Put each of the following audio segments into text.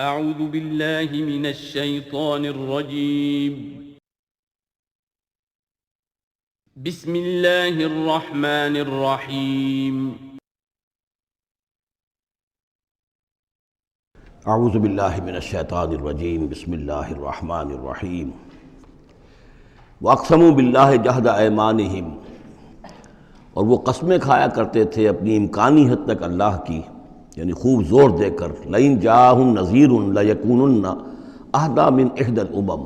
اعوذ باللہ من الشیطان الرجیم بسم اللہ الرحمن الرحیم اعوذ باللہ من الشیطان الرجیم بسم اللہ الرحمن الرحیم وَأَقْسَمُوا بِاللَّهِ جَهْدَ أَيْمَانِهِمْ، اور وہ قسمیں کھایا کرتے تھے اپنی امکانی حد تک اللہ کی، یعنی خوب زور دے کر، لَإِن جَاءَهُمْ نَذِيرٌ لَيَكُونُنَّ أَهْدَىٰ مِنْ إِحْدَى الْأُمَمِ،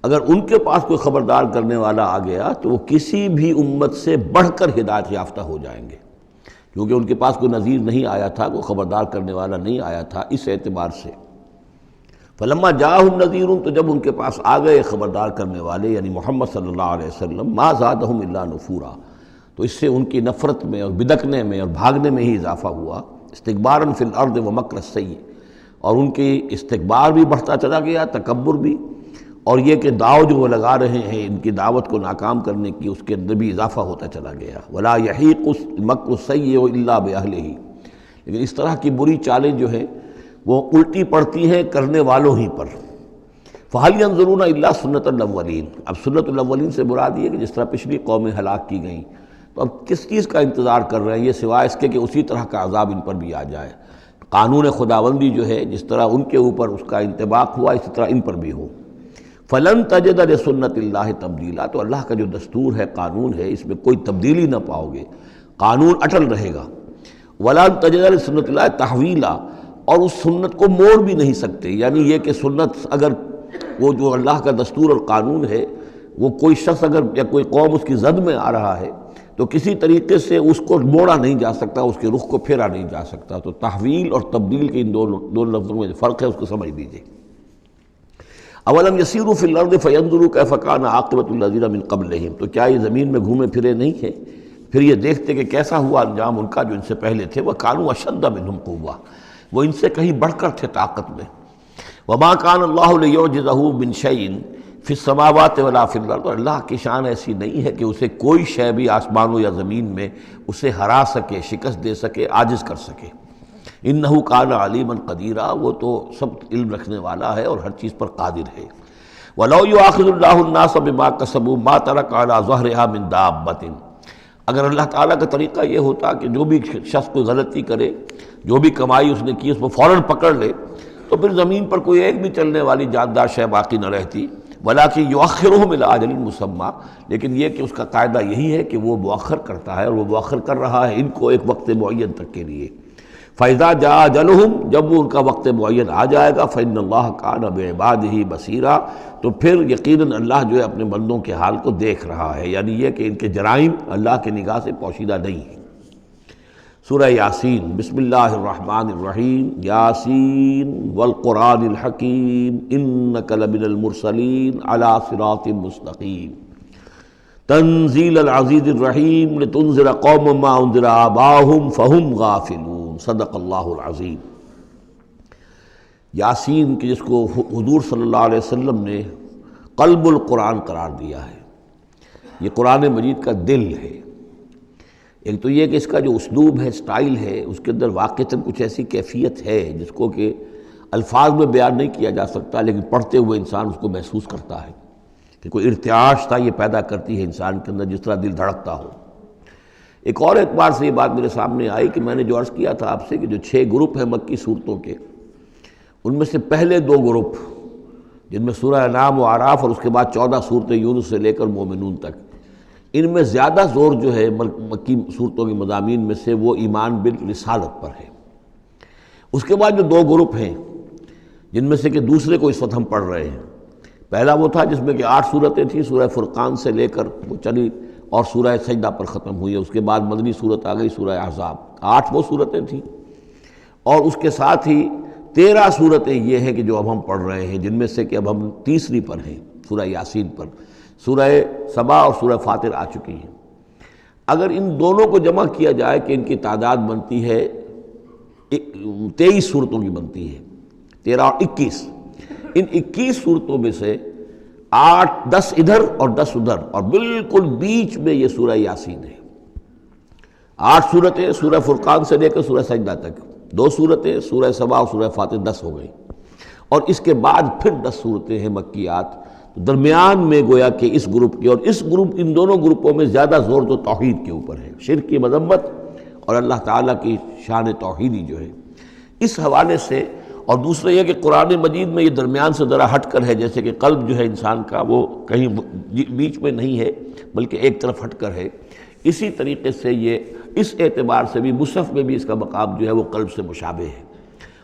اگر ان کے پاس کوئی خبردار کرنے والا آ گیا تو وہ کسی بھی امت سے بڑھ کر ہدایت یافتہ ہو جائیں گے، کیونکہ ان کے پاس کوئی نذیر نہیں آیا تھا، کوئی خبردار کرنے والا نہیں آیا تھا، اس اعتبار سے فَلَمَّا جَاءَهُمْ نَذِيرٌ، تو جب ان کے پاس آ گئے خبردار کرنے والے یعنی محمد صلی اللہ علیہ وسلم، مَا زَادَهُمْ إِلَّا نُفُورًا، تو اس سے ان کی نفرت میں اور بدکنے میں اور بھاگنے میں ہی اضافہ ہوا، استکباراً فی الارض ومکر السیء، اور ان کی استکبار بھی بڑھتا چلا گیا، تکبر بھی، اور یہ کہ داؤ جو وہ لگا رہے ہیں ان کی دعوت کو ناکام کرنے کی، اس کے اندر بھی اضافہ ہوتا چلا گیا، وَلَا يَحِيقُ الْمَكْرُ السَّيِّئُ إِلَّا بِأَهْلِهِ، لیکن اس طرح کی بری چالیں جو ہیں وہ الٹی پڑتی ہیں کرنے والوں ہی پر۔ فَهَلْ يَنظُرُونَ إِلَّا سُنَّةَ الْأَوَّلِينَ، اب سنت الاولین سے مراد یہ کہ جس طرح پچھلی قومیں ہلاک کی گئیں، تو اب کس چیز کا انتظار کر رہے ہیں یہ سوائے اس کے کہ اسی طرح کا عذاب ان پر بھی آ جائے۔ قانون خداوندی جو ہے جس طرح ان کے اوپر اس کا انطباق ہوا، اسی طرح ان پر بھی ہو۔ فَلَن تَجِدَ لِسُنَّةِ اللَّهِ تَبْدِيلًا، تو اللہ کا جو دستور ہے، قانون ہے، اس میں کوئی تبدیلی نہ پاؤ گے، قانون اٹل رہے گا۔ وَلَن تَجِدَ لِسُنَّةِ اللَّهِ تَحْوِيلًا، اور اس سنت کو موڑ بھی نہیں سکتے، یعنی یہ کہ سنت اگر وہ جو اللہ کا دستور اور قانون ہے، وہ کوئی شخص اگر یا کوئی قوم اس کی زد میں آ رہا ہے تو کسی طریقے سے اس کو موڑا نہیں جا سکتا، اس کے رخ کو پھیرا نہیں جا سکتا۔ تو تحویل اور تبدیل کے ان دو لفظوں میں جو فرق ہے اس کو سمجھ لیجیے۔ اولم یسیروا فی الارض فینظروا کیف کان عاقبۃ الذین من قبلہم، تو کیا یہ زمین میں گھومے پھرے نہیں ہیں پھر یہ دیکھتے کہ کیسا ہوا انجام ان کا جو ان سے پہلے تھے، وکانوا اشد منہم قوۃ، وہ ان سے کہیں بڑھ کر تھے طاقت میں۔ وما کان اللہ لیعجزہ من شیء فی السماوات ولا فی الارض، اور اللہ کی شان ایسی نہیں ہے کہ اسے کوئی شے بھی آسمانوں یا زمین میں اسے ہرا سکے، شکست دے سکے، عاجز کر سکے۔ انہ کان علیما قدیرا، وہ تو سب علم رکھنے والا ہے اور ہر چیز پر قادر ہے۔ ولو یؤاخذ اللہ الناس بما کسبوا ما ترک علی ظہرها من دابۃ، اگر اللہ تعالیٰ کا طریقہ یہ ہوتا کہ جو بھی شخص کوئی غلطی کرے، جو بھی کمائی اس نے کی اس کو فوراً پکڑ لے، تو پھر زمین پر کوئی ایک بھی چلنے والی جاندار شے باقی نہ رہتی۔ ولیکن یؤخرھم الی اجل مسمی، لیکن یہ کہ اس کا قاعدہ یہی ہے کہ وہ مؤخر کرتا ہے، اور وہ مؤخر کر رہا ہے ان کو ایک وقت معین تک کے لیے۔ فَإِذَا جَاءَ أَجَلُهُمْ، جب وہ ان کا وقت معین آ جائے گا، فَإِنَّ اللَّهَ كَانَ بِعِبَادِهِ بَصِيرًا، تو پھر یقیناً اللہ جو ہے اپنے بندوں کے حال کو دیکھ رہا ہے، یعنی یہ کہ ان کے جرائم اللہ کی نگاہ سے پوشیدہ نہیں ہیں۔ سورہ یاسین، بسم اللہ الرحمن الرحیم، یاسین والقرآن الحکیم انک لمن المرسلین علی صراط مستقیم، تنزیل العزیز الرحیم، لتنذر قوما ما انذر آباؤہم فہم غافلون، صدق اللہ العظیم۔ یاسین کہ جس کو حضور صلی اللہ علیہ وسلم نے قلب القرآن قرار دیا ہے، یہ قرآن مجید کا دل ہے۔ ایک تو یہ کہ اس کا جو اسلوب ہے، سٹائل ہے، اس کے اندر واقعتاً کچھ ایسی کیفیت ہے جس کو کہ الفاظ میں بیان نہیں کیا جا سکتا، لیکن پڑھتے ہوئے انسان اس کو محسوس کرتا ہے کہ کوئی ارتعاش تھا یہ پیدا کرتی ہے انسان کے اندر، جس طرح دل دھڑکتا ہو۔ ایک اور اعتبار سے یہ بات میرے سامنے آئی کہ میں نے جو عرض کیا تھا آپ سے کہ جو 6 گروپ ہیں مکی صورتوں کے، ان میں سے پہلے 2 گروپ جن میں سورہ انعام و اعراف اور اس کے بعد 14 صورتیں یونس سے لے کر مومنون تک، ان میں زیادہ زور جو ہے مکی صورتوں کے مضامین میں سے وہ ایمان بالرسالت پر ہے۔ اس کے بعد جو 2 گروپ ہیں جن میں سے کہ دوسرے کو اس وقت ہم پڑھ رہے ہیں، پہلا وہ تھا جس میں کہ 8 صورتیں تھیں، سورہ فرقان سے لے کر وہ چلی اور سورہ سجدہ پر ختم ہوئی، اس کے بعد مدنی صورت آ گئی سورہ احزاب، 8 وہ صورتیں تھیں، اور اس کے ساتھ ہی 13 صورتیں یہ ہیں کہ جو اب ہم پڑھ رہے ہیں، جن میں سے کہ اب ہم تیسری پر ہیں، سورہ یاسین پر۔ سورہ سبا اور سورہ فاطر آ چکی ہیں۔ اگر ان دونوں کو جمع کیا جائے کہ ان کی تعداد بنتی ہے 23 صورتوں کی بنتی ہے، 13 اور 21، ان 21 صورتوں میں سے 10 ادھر اور 10 ادھر، اور بالکل بیچ میں یہ سورہ یاسین ہے۔ 8 صورتیں سورہ فرقان سے لے کر سورہ سجدہ تک، 2 صورتیں سورہ سبا اور سورہ فاطر، 10 ہو گئی۔ اور اس کے بعد پھر 10 صورتیں ہیں مکیات. تو درمیان میں گویا کہ اس گروپ کی اور اس گروپ ان دونوں گروپوں میں زیادہ زور تو توحید کے اوپر ہے، شرک کی مذمت اور اللہ تعالیٰ کی شان توحیدی جو ہے اس حوالے سے. اور دوسرا یہ کہ قرآن مجید میں یہ درمیان سے ذرا ہٹ کر ہے، جیسے کہ قلب جو ہے انسان کا وہ کہیں بیچ میں نہیں ہے بلکہ ایک طرف ہٹ کر ہے. اسی طریقے سے یہ اس اعتبار سے بھی مصحف میں بھی اس کا مقام جو ہے وہ قلب سے مشابہ ہے.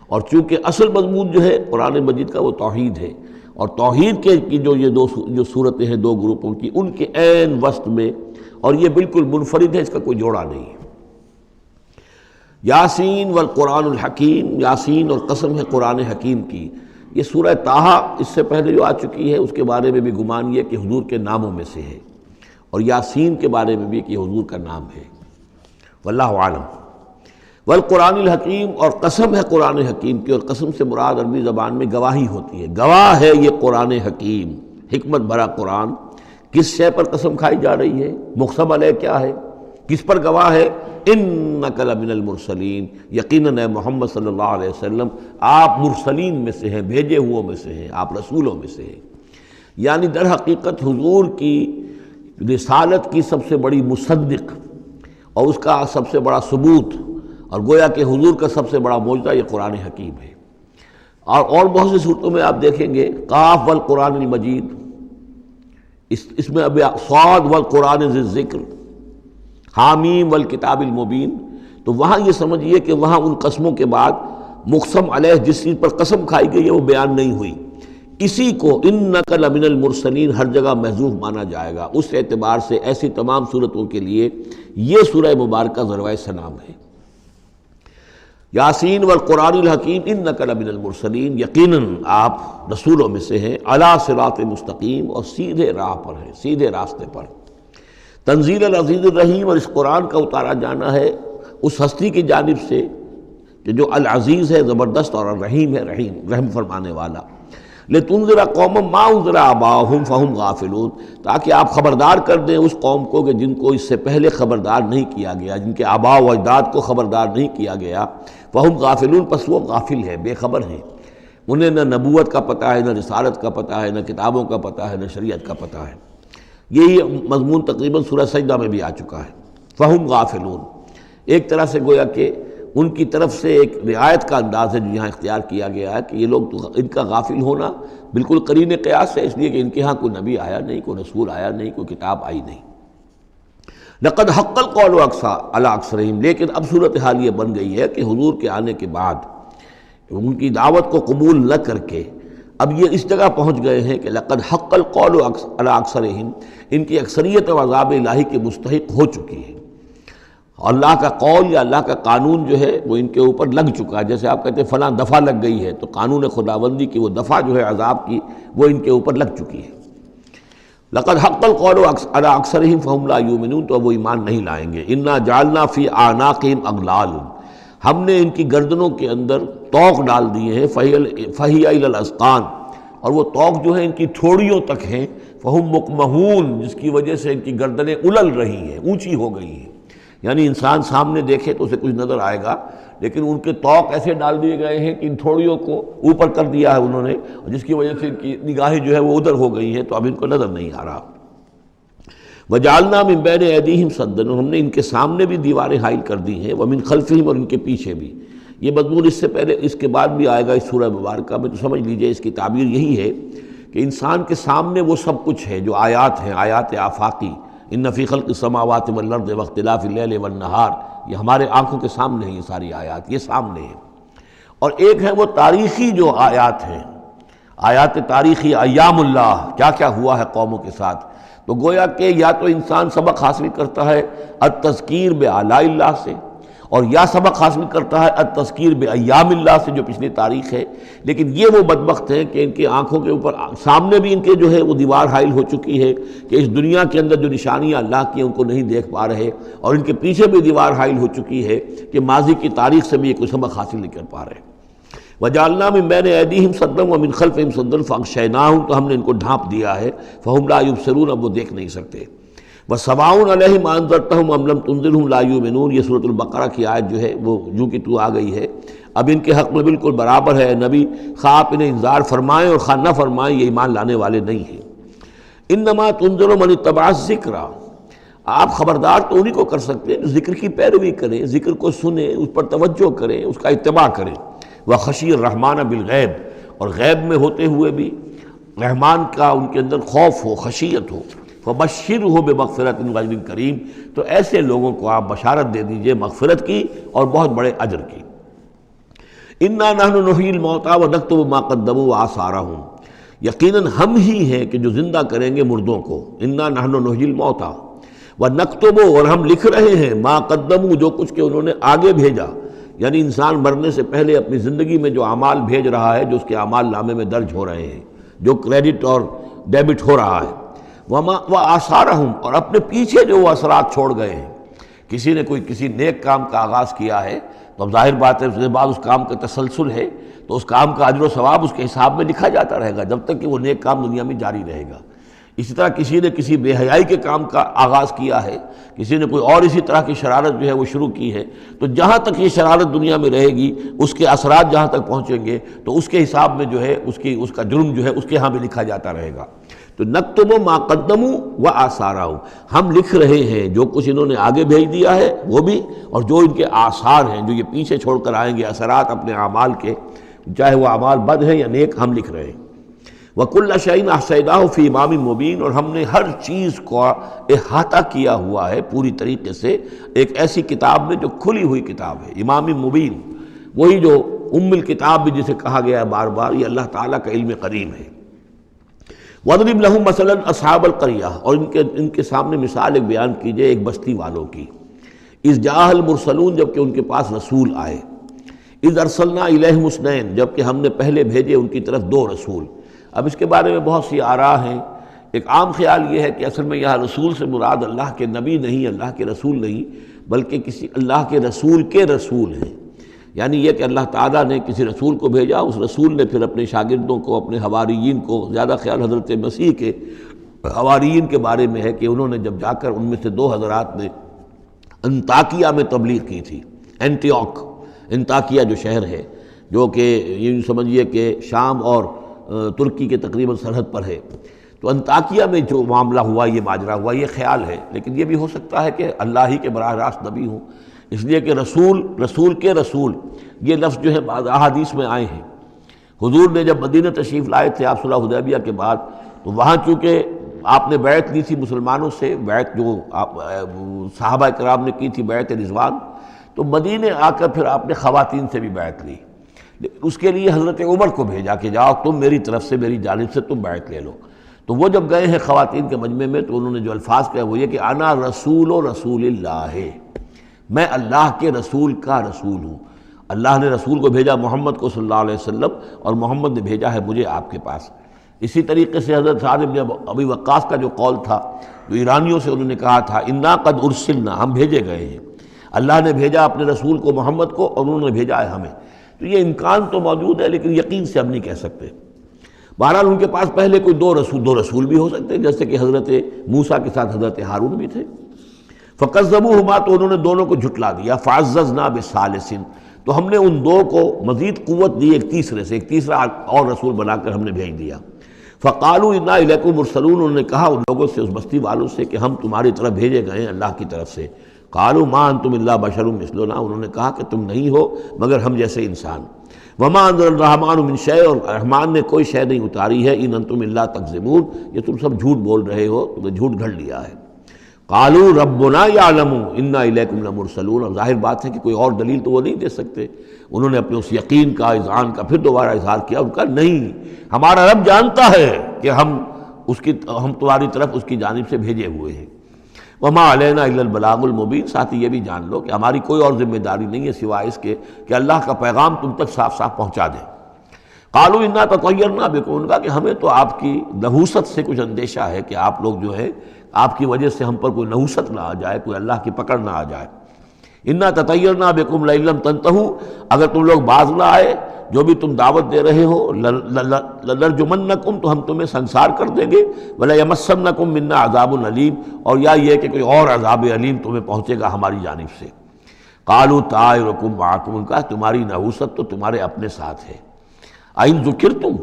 اور چونکہ اصل مضمون جو ہے قرآن مجید کا وہ توحید ہے، اور توحید کے کی جو صورتیں ہیں دو گروپوں کی، ان کے عین وسط میں، اور یہ بالکل منفرد ہے، اس کا کوئی جوڑا نہیں ہے. یاسین والقرآن الحکیم، یاسین اور قسم ہے قرآن حکیم کی. یہ سورہ طٰہٰ اس سے پہلے جو آ چکی ہے اس کے بارے میں بھی گمان یہ کہ حضور کے ناموں میں سے ہے، اور یاسین کے بارے میں بھی کہ حضور کا نام ہے. واللہ عالم. والقرآن الحکیم، اور قسم ہے قرآن حکیم کی، اور قسم سے مراد عربی زبان میں گواہی ہوتی ہے. گواہ ہے یہ قرآن حکیم، حکمت بھرا قرآن. کس شے پر قسم کھائی جا رہی ہے؟ مقسم علیہ کیا ہے؟ کس پر گواہ ہے؟ انک لمن المرسلین، یقیناً اے محمد صلی اللہ علیہ وسلم آپ مرسلین میں سے ہیں، بھیجے ہوئوں میں سے ہیں، آپ رسولوں میں سے ہیں. یعنی در حقیقت حضور کی رسالت کی سب سے بڑی مصدق اور اس کا سب سے بڑا ثبوت، اور گویا کہ حضور کا سب سے بڑا معجزہ یہ قرآن حکیم ہے. اور بہت سی صورتوں میں آپ دیکھیں گے قاف والقرآن المجید، اس میں اب صاد والقرآن ذی الذکر، حامیم والکتاب المبین. تو وہاں یہ سمجھیے کہ وہاں ان قسموں کے بعد مقسم علیہ جس چیز پر قسم کھائی گئی ہے وہ بیان نہیں ہوئی. اسی کو انک لمن المرسلین ہر جگہ محذوف مانا جائے گا. اس اعتبار سے ایسی تمام صورتوں کے لیے یہ سورہ مبارکہ ذروۂ سلام ہے. یاسین والقرآن الحکیم انک لمن المرسلین، یقیناً آپ رسولوں میں سے ہیں، علی صراط مستقیم، اور سیدھے راہ پر ہیں، سیدھے راستے پر. تنزیل العزیز الرحیم، اور اس قرآن کا اتارا جانا ہے اس ہستی کی جانب سے کہ جو العزیز ہے، زبردست، اور الرحیم ہے، رحم فرمانے والا. لتنذر قوما ما انذر آباؤہم فہم غافلون، تاکہ آپ خبردار کر دیں اس قوم کو کہ جن کو اس سے پہلے خبردار نہیں کیا گیا، جن کے آباء و اجداد کو خبردار نہیں کیا گیا. فہم غافلون، پس وہ غافل ہیں، بے خبر ہیں. انہیں نہ نبوت کا پتہ ہے، نہ رسالت کا پتہ ہے، نہ کتابوں کا پتہ ہے، نہ شریعت کا پتہ ہے. یہی مضمون تقریباً سورہ سجدہ میں بھی آ چکا ہے. فہم غافلون، ایک طرح سے گویا کہ ان کی طرف سے ایک رعایت کا انداز ہے جو یہاں اختیار کیا گیا ہے کہ یہ لوگ تو ان کا غافل ہونا بالکل قرین قیاس ہے، اس لیے کہ ان کے ہاں کوئی نبی آیا نہیں، کوئی رسول آیا نہیں، کوئی کتاب آئی نہیں. لقد حق القول علی اکثرہم، لیکن اب صورتحال یہ بن گئی ہے کہ حضور کے آنے کے بعد ان کی دعوت کو قبول نہ کر کے اب یہ اس جگہ پہنچ گئے ہیں کہ لقد حق القول علی اکثرہم، ان کی اکثریت و عذاب الہی کے مستحق ہو چکی ہے. اللہ کا قول یا اللہ کا قانون جو ہے وہ ان کے اوپر لگ چکا ہے. جیسے آپ کہتے ہیں فلاں دفعہ لگ گئی ہے، تو قانون خداوندی کی وہ دفعہ جو ہے عذاب کی وہ ان کے اوپر لگ چکی ہے. لقد حق القول علی اکثرہم فہم لا یؤمنون، تو وہ ایمان نہیں لائیں گے. انا جعلنا فی اعناقہم اغلال، ہم نے ان کی گردنوں کے اندر طوق ڈال دیے ہیں. فہی الی الاذقان، اور وہ طوق جو ہے ان کی ٹھوڑیوں تک ہیں. فہم مقمحون، جس کی وجہ سے ان کی گردنیں الل رہی ہیں، اونچی ہو گئی ہیں. یعنی انسان سامنے دیکھے تو اسے کچھ نظر آئے گا، لیکن ان کے طوق ایسے ڈال دیے گئے ہیں کہ ان تھوڑیوں کو اوپر کر دیا ہے انہوں نے، جس کی وجہ سے ان کی نگاہیں جو ہے وہ ادھر ہو گئی ہیں، تو اب ان کو نظر نہیں آ رہا. وَجَعَلْنَا مِن بَيْنِ أَيْدِيهِمْ سَدًّا، ہم نے ان کے سامنے بھی دیواریں حائل کر دی ہیں. وَمِن خَلْفِهِمْ، اور ان کے پیچھے بھی. یہ مضمون اس سے پہلے اس کے بعد بھی آئے گا اس سورہ مبارکہ میں، تو سمجھ لیجئے اس کی تعبیر یہی ہے کہ انسان کے سامنے وہ سب کچھ ہے جو آیات ہیں، آیات آفاقی. ان فی خلق السماوات والارض واختلاف اللیل والنہار، یہ ہمارے آنکھوں کے سامنے ہیں، یہ ساری آیات یہ سامنے ہیں. اور ایک ہے وہ تاریخی جو آیات ہیں، آیات تاریخی، ایام اللہ، کیا کیا ہوا ہے قوموں کے ساتھ. تو گویا کہ یا تو انسان سبق حاصل کرتا ہے التذکیر بآلاء اللہ سے، اور یا سبق حاصل کرتا ہے التذکیر بایام اللہ سے جو پچھلی تاریخ ہے. لیکن یہ وہ بدبخت ہیں کہ ان کی آنکھوں کے اوپر سامنے بھی ان کے جو ہے وہ دیوار حائل ہو چکی ہے کہ اس دنیا کے اندر جو نشانیاں اللہ کی ہیں ان کو نہیں دیکھ پا رہے، اور ان کے پیچھے بھی دیوار حائل ہو چکی ہے کہ ماضی کی تاریخ سے بھی یہ کوئی سبق حاصل نہیں کر پا رہے. وَجَعَلْنَا مِن بَيْنِ أَيْدِيهِمْ سَدًّا وَمِنْ خَلْفِهِمْ سَدًّا فَأَغْشَيْنَاهُمْ، تو ہم نے ان کو ڈھانپ دیا ہے. فَهُمْ لَا يُبْصِرُونَ، اب وہ دیکھ نہیں سکتے. وَسَوَاءٌ عَلَيْهِمْ أَنذَرْتَهُمْ أَمْ لَمْ تُنذِرْهُمْ لَا يُؤْمِنُونَ، یہ سورۃ البقرہ کی آیت جو ہے وہ جو کہ تو آ گئی ہے. اب ان کے حق میں بالکل برابر ہے، نبی خواہ آپ انہیں انذار فرمائیں اور خواہ نہ فرمائیں، یہ ایمان لانے والے نہیں ہیں۔ انما تنذر من اتبع الذکر، آپ خبردار تو انہی کو کر سکتے ہیں جو ذکر کی پیروی کریں، ذکر کو سنیں، اس پر توجہ کریں، اس کا اتباع کریں۔ وخشی الرحمن بالغیب، اور غیب میں ہوتے ہوئے بھی رحمان کا ان کے اندر خوف ہو، خشیت ہو۔ فبشرہ بمغفرۃ غیر کریم، تو ایسے لوگوں کو آپ بشارت دے دیجئے مغفرت کی اور بہت بڑے اجر کی۔ انا نحن نحیی الموتیٰ ونکتب ما قدموا وآثارہم، یقیناً ہم ہی ہیں کہ جو زندہ کریں گے مردوں کو۔ انا نحن نحیی الموتیٰ ونکتب، اور ہم لکھ رہے ہیں ما قدموا، جو کچھ کہ انہوں نے آگے بھیجا، یعنی انسان مرنے سے پہلے اپنی زندگی میں جو اعمال بھیج رہا ہے، جو اس کے اعمال نامے میں درج ہو رہے ہیں، جو کریڈٹ اور ڈیبٹ ہو رہا ہے۔ وآثارہم، اور اپنے پیچھے جو وہ اثرات چھوڑ گئے ہیں۔ کسی نے کوئی کسی نیک کام کا آغاز کیا ہے تو اب ظاہر بات ہے اس کے بعد اس کام کا تسلسل ہے، تو اس کام کا اجر و ثواب اس کے حساب میں لکھا جاتا رہے گا جب تک کہ وہ نیک کام دنیا میں جاری رہے گا۔ اسی طرح کسی نے کسی بے حیائی کے کام کا آغاز کیا ہے، کسی نے کوئی اور اسی طرح کی شرارت جو ہے وہ شروع کی ہے، تو جہاں تک یہ شرارت دنیا میں رہے گی، اس کے اثرات جہاں تک پہنچیں گے تو اس کے حساب میں جو ہے اس کا جرم جو ہے اس کے ہاں بھی لکھا جاتا رہے گا۔ تو نکتب ما قدموا وآثارہم، ہم لکھ رہے ہیں جو کچھ انہوں نے آگے بھیج دیا ہے وہ بھی، اور جو ان کے آثار ہیں جو یہ پیچھے چھوڑ کر آئیں گے اثرات اپنے اعمال کے، چاہے وہ اعمال بد ہیں یا نیک، ہم لکھ رہے ہیں۔ وَكُلَّ شَيْءٍ أَحْصَيْنَاهُ فِي إِمَامٍ مُبِينٍ، اور ہم نے ہر چیز کو احاطہ کیا ہوا ہے پوری طریقے سے ایک ایسی کتاب میں جو کھلی ہوئی کتاب ہے، امام مبین، وہی جو ام الکتاب بھی جسے کہا گیا ہے بار بار، یہ اللہ تعالیٰ کا علم قدیم ہے۔ وَاضْرِبْ لَهُم مَثَلًا أَصْحَابَ الْقَرْيَةِ، اور ان کے سامنے مثال ایک بیان کیجئے ایک بستی والوں کی۔ اِذْ جَاءَ الْمُرْسَلُونَ، جب کہ ان کے پاس رسول آئے۔ اِذْ أَرْسَلْنَا إِلَيْهِمُ اثْنَيْنِ، جب کہ ہم نے پہلے بھیجے ان کی طرف دو رسول۔ اب اس کے بارے میں بہت سی آراء ہیں۔ ایک عام خیال یہ ہے کہ اصل میں یہاں رسول سے مراد اللہ کے نبی نہیں، اللہ کے رسول نہیں، بلکہ کسی اللہ کے رسول ہیں، یعنی یہ کہ اللہ تعالیٰ نے کسی رسول کو بھیجا، اس رسول نے پھر اپنے شاگردوں کو، اپنے حواریین کو، زیادہ خیال حضرت مسیح کے حواریین کے بارے میں ہے کہ انہوں نے جب جا کر ان میں سے دو حضرات نے انطاکیہ میں تبلیغ کی تھی، اینٹیوک، انطاکیہ جو شہر ہے، جو کہ یہ سمجھیے کہ شام اور ترکی کے تقریباً سرحد پر ہے، تو انطاکیہ میں جو معاملہ ہوا، یہ ماجرا ہوا، یہ خیال ہے، لیکن یہ بھی ہو سکتا ہے کہ اللہ ہی کے براہ راست نبی ہوں، اس لیے کہ رسول کے رسول یہ لفظ جو ہے بعض احادیث میں آئے ہیں۔ حضور نے جب مدینہ تشریف لائے تھے آپ صلح حدیبیہ کے بعد، تو وہاں چونکہ آپ نے بیعت لی تھی مسلمانوں سے، بیعت جو صحابہ کرام نے کی تھی بیعت رضوان، تو مدینے آ کر پھر آپ نے خواتین سے بھی بیعت لی، لیکن اس کے لیے حضرت عمر کو بھیجا کہ جاؤ تم میری طرف سے، میری جانب سے تم بیعت لے لو۔ تو وہ جب گئے ہیں خواتین کے مجمع میں تو انہوں نے جو الفاظ کہا وہ یہ کہ انا رسول اللہ، میں اللہ کے رسول کا رسول ہوں۔ اللہ نے رسول کو بھیجا محمد کو صلی اللہ علیہ وسلم، اور محمد نے بھیجا ہے مجھے آپ کے پاس۔ اسی طریقے سے حضرت سعد بن ابی وقاص کا جو قول تھا، جو ایرانیوں سے انہوں نے کہا تھا انا قد ارسلنا، ہم بھیجے گئے ہیں، اللہ نے بھیجا اپنے رسول کو محمد کو اور انہوں نے بھیجا ہے ہمیں۔ تو یہ امکان تو موجود ہے لیکن یقین سے ہم نہیں کہہ سکتے۔ بہرحال ان کے پاس پہلے کوئی دو رسول بھی ہو سکتے ہیں، جیسے کہ حضرت موسیٰ کے ساتھ حضرت ہارون بھی تھے۔ فَكَذَّبُوهُمَا، تو انہوں نے دونوں کو جھٹلا دیا۔ فَعَزَّزْنَا بِثَالِثٍ، تو ہم نے ان دو کو مزید قوت دی ایک تیسرے سے، ایک تیسرا اور رسول بنا کر ہم نے بھیج دیا۔ فَقَالُوا إِنَّا إِلَيْكُمْ مُرْسَلُونَ، انہوں نے کہا ان لوگوں سے، اس بستی والوں سے، کہ ہم تمہاری طرف بھیجے گئے ہیں اللہ کی طرف سے۔ قَالُوا مَا أَنْتُمْ إِلَّا بَشَرٌ مِثْلُنَا، انہوں نے کہا کہ تم نہیں ہو مگر ہم جیسے انسان۔ وَمَا أَنزَلَ الرَّحْمَٰنُ مِن شَيْءٍ، اور رحمان نے کوئی شے نہیں اتاری ہے، إِنْ أَنْتُمْ إِلَّا تَكْذِبُونَ، یہ تم سب جھوٹ بول رہے ہو، تم نے جھوٹ گھڑ لیا ہے۔ قَالُوا رَبُّنَا يَعْلَمُ إِنَّا إِلَيْكُمْ لَمُرْسَلُونَ، اور ظاہر بات ہے کہ کوئی اور دلیل تو وہ نہیں دے سکتے۔ انہوں نے اپنے اس یقین کا، اذعان کا پھر دوبارہ اظہار کیا، ان کا نہیں، ہمارا رب جانتا ہے کہ ہم تمہاری طرف اس کی جانب سے بھیجے ہوئے ہیں۔ وما علینا الا البلاغ المبین، ساتھ ہی یہ بھی جان لو کہ ہماری کوئی اور ذمہ داری نہیں ہے سوائے اس کے کہ اللہ کا پیغام تم تک صاف صاف پہنچا دیں۔ قالوا انا تطیرنا بکم، ان کا کہ ہمیں تو آپ کی نحوست سے کچھ اندیشہ ہے کہ آپ لوگ جو ہے آپ کی وجہ سے ہم پر کوئی نحوست نہ آ جائے، کوئی اللہ کی پکڑ نہ آ جائے۔ انا تطیرنا بکم لئن لم تنتہوا، اگر تم لوگ باز نہ آئے جو بھی تم دعوت دے رہے ہو، لنرجمنکم، تو ہم تمہیں سنسار کر دیں گے، ولیمسنکم منا عذاب علیم، اور یا یہ کہ کوئی اور عذاب علیم تمہیں پہنچے گا ہماری جانب سے۔ قالوا طائرکم معکم، ان کا تمہاری نحوست تو تمہارے اپنے ساتھ ہے، این ذکرتم،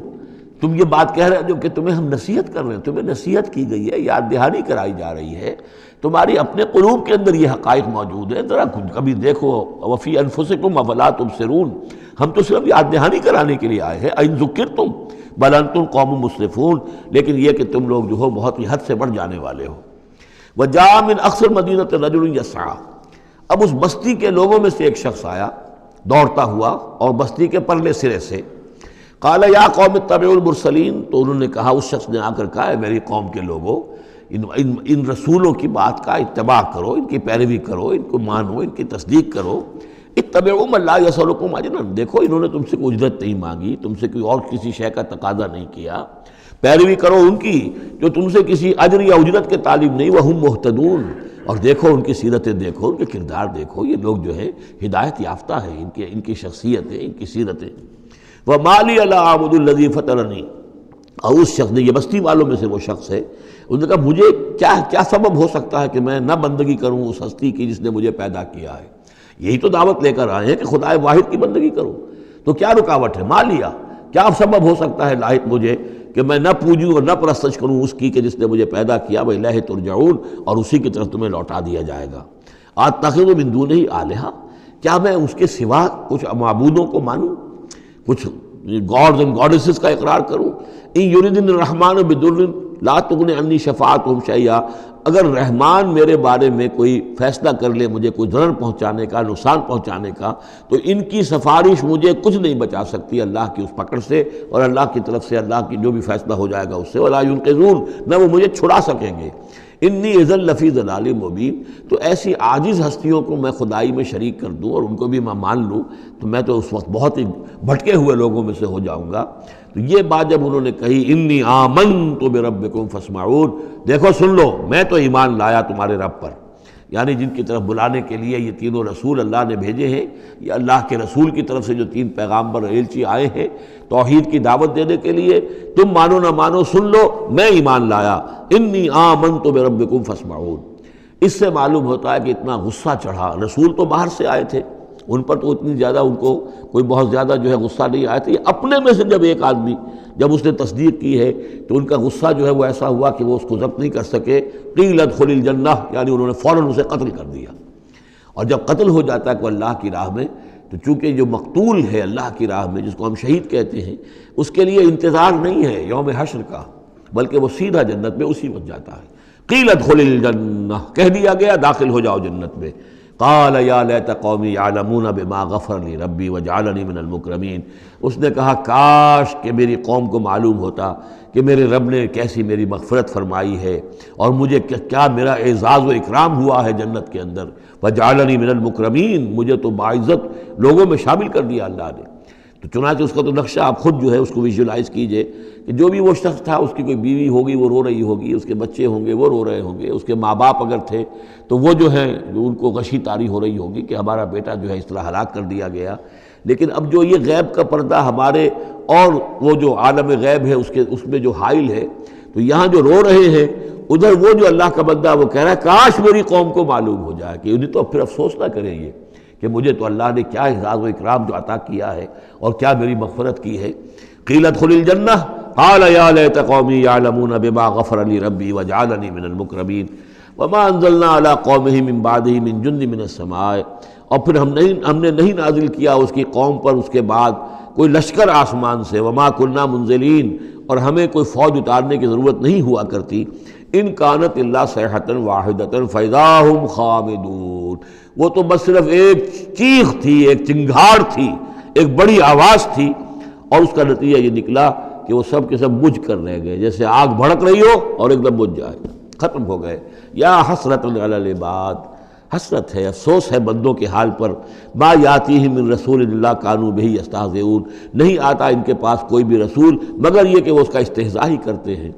تم یہ بات کہہ رہے ہو کہ تمہیں ہم نصیحت کر رہے ہیں، تمہیں نصیحت کی گئی ہے، یاد دہانی کرائی جا رہی ہے، تمہاری اپنے قلوب کے اندر یہ حقائق موجود ہیں، ذرا کبھی دیکھو، وفی انفسکم افلا تبصرون، ہم تو صرف یاد دہانی کرانے کے لیے آئے ہیں، این ذکرتم بل انتم قوم مسرفون، لیکن یہ کہ تم لوگ جو ہو بہت ہی حد سے بڑھ جانے والے ہو۔ وجاء من اقصى المدینۃ رجل یسعی، اب اس بستی کے لوگوں میں سے ایک شخص آیا دوڑتا ہوا، اور بستی کے پرلے سرے سے، قال یا قوم اتبعوا المرسلین، تو انہوں نے کہا، اس شخص نے آ کر کہا، ہے میری قوم کے لوگوں، ان رسولوں کی بات کا اتباع کرو، ان کی پیروی کرو، ان کو مانو، ان کی تصدیق کرو، اتبعوا من لا یسألکم اجرا، دیکھو انہوں نے تم سے کوئی اجرت نہیں مانگی، تم سے کوئی اور کسی شے کا تقاضا نہیں کیا، پیروی کرو ان کی جو تم سے کسی اجر یا اجرت کے طالب نہیں، وہم مہتدون، اور دیکھو ان کی سیرتیں، دیکھو ان کے کردار، دیکھو یہ لوگ جو ہے ہدایت یافتہ ہیں، ان کی شخصیتیں، ان کی سیرتیں۔ وَمَا لِيَ لَا أَعْبُدُ الَّذِي فَطَرَنِي، اور اس شخص نے، یہ بستی والوں میں سے وہ شخص ہے، انہوں نے کہا مجھے کیا سبب ہو سکتا ہے کہ میں نہ بندگی کروں اس ہستی کی جس نے مجھے پیدا کیا ہے، یہی تو دعوت لے کر آئے ہیں کہ خدا واحد کی بندگی کرو، تو کیا رکاوٹ ہے؟ ما لیا، کیا سبب ہو سکتا ہے لاحق مجھے کہ میں نہ پوجوں اور نہ پرستش کروں اس کی کہ جس نے مجھے پیدا کیا، وَإِلَيْهِ تُرْجَعُونَ، اور اسی کی طرف تمہیں لوٹا دیا جائے گا۔ أَتَّخِذُ مِن دُونِهِ آلِهَةً، کیا میں اس کے سوا کچھ معبودوں کو مانوں، کچھ گاڈز اینڈ گاڈیسز کا اقرار کروں؟ ان یریدن الرحمن بضر لا تغن عنی شفاعتهم شیئا، اگر رحمان میرے بارے میں کوئی فیصلہ کر لے مجھے کوئی ضرر پہنچانے کا، نقصان پہنچانے کا، تو ان کی سفارش مجھے کچھ نہیں بچا سکتی اللہ کی اس پکڑ سے، اور اللہ کی طرف سے اللہ کی جو بھی فیصلہ ہو جائے گا اس سے، ولا ینقذون، نہ وہ مجھے چھڑا سکیں گے۔ انی اذا لفی ضلال مبین، تو ایسی عاجز ہستیوں کو میں خدائی میں شریک کر دوں اور ان کو بھی میں مان لوں تو میں تو اس وقت بہت ہی بھٹکے ہوئے لوگوں میں سے ہو جاؤں گا۔ تو یہ بات جب انہوں نے کہی، انی آمنت بربکم فاسمعون، دیکھو سن لو، میں تو ایمان لایا تمہارے رب پر، یعنی جن کی طرف بلانے کے لیے یہ تینوں رسول اللہ نے بھیجے ہیں، یہ اللہ کے رسول کی طرف سے جو تین پیغامبر ایلچی آئے ہیں توحید کی دعوت دینے کے لیے، تم مانو نہ مانو سن لو، میں ایمان لایا، انی آمنت بربکم فاسمعون۔ اس سے معلوم ہوتا ہے کہ اتنا غصہ چڑھا، رسول تو باہر سے آئے تھے، ان پر تو اتنی زیادہ ان کو کوئی بہت زیادہ جو ہے غصہ نہیں آیا تھا، یہ اپنے میں سے جب ایک آدمی جب اس نے تصدیق کی ہے تو ان کا غصہ جو ہے وہ ایسا ہوا کہ وہ اس کو ضبط نہیں کر سکے، قیل ادخل الجنہ، یعنی انہوں نے فوراً اسے قتل کر دیا۔ اور جب قتل ہو جاتا ہے کوئی اللہ کی راہ میں، تو چونکہ جو مقتول ہے اللہ کی راہ میں، جس کو ہم شہید کہتے ہیں، اس کے لیے انتظار نہیں ہے یوم حشر کا، بلکہ وہ سیدھا جنت میں اسی وقت جاتا ہے۔ قیل ادخل الجنہ، کہہ دیا گیا داخل ہو جاؤ جنت میں۔ قال یا لیت قومی یعلمون بما غفر لی ربی وجعلنی من المکرمین، اس نے کہا کاش کہ میری قوم کو معلوم ہوتا کہ میرے رب نے کیسی میری مغفرت فرمائی ہے اور مجھے کیا میرا اعزاز و اکرام ہوا ہے جنت کے اندر، وجعلنی من المکرمین، مجھے تو باعزت لوگوں میں شامل کر دیا اللہ نے۔ تو چنانچہ اس کا تو نقشہ آپ خود جو ہے اس کو ویژولائز کیجئے کہ جو بھی وہ شخص تھا، اس کی کوئی بیوی ہوگی وہ رو رہی ہوگی، اس کے بچے ہوں گے وہ رو رہے ہوں گے، اس کے ماں باپ اگر تھے تو وہ جو ہیں ان کو غشی طاری ہو رہی ہوگی کہ ہمارا بیٹا جو ہے اس طرح ہلاک کر دیا گیا۔ لیکن اب جو یہ غیب کا پردہ ہمارے اور وہ جو عالم غیب ہے اس میں جو حائل ہے، تو یہاں جو رو رہے ہیں ادھر وہ جو اللہ کا بندہ وہ کہہ رہا ہے کاش میری قوم کو معلوم ہو جائے، کہ انہیں تو پھر افسوس نہ کریں یہ کہ مجھے تو اللہ نے کیا اعزاز و اکرام جو عطا کیا ہے اور کیا میری مغفرت کی ہے۔ قیل ادخل الجنہ قال یا لیت قومی یعلمون بما غفر لی ربی وجعلنی من المکرمین وما انزلنا علی قومہ من بعدہ من جند من السماء، اور پھر ہم نے نہیں نازل کیا اس کی قوم پر اس کے بعد کوئی لشکر آسمان سے، وما کنا منزلین، اور ہمیں کوئی فوج اتارنے کی ضرورت نہیں ہوا کرتی، ان کانت الا صیحۃ واحدۃ فاذا ھم خامدون، وہ تو بس صرف ایک چیخ تھی، ایک چنگھاڑ تھی، ایک بڑی آواز تھی، اور اس کا نتیجہ یہ نکلا کہ وہ سب کے سب بجھ کر رہ گئے، جیسے آگ بھڑک رہی ہو اور ایک دم بجھ جائے، ختم ہو گئے۔ یا حسرۃ علی العباد، حسرت ہے، افسوس ہے بندوں کے حال پر، ما یاتیہم من رسول اللہ کانوا بہ یستہزئون، نہیں آتا ان کے پاس کوئی بھی رسول مگر یہ کہ وہ اس کا استہزاء ہی کرتے ہیں۔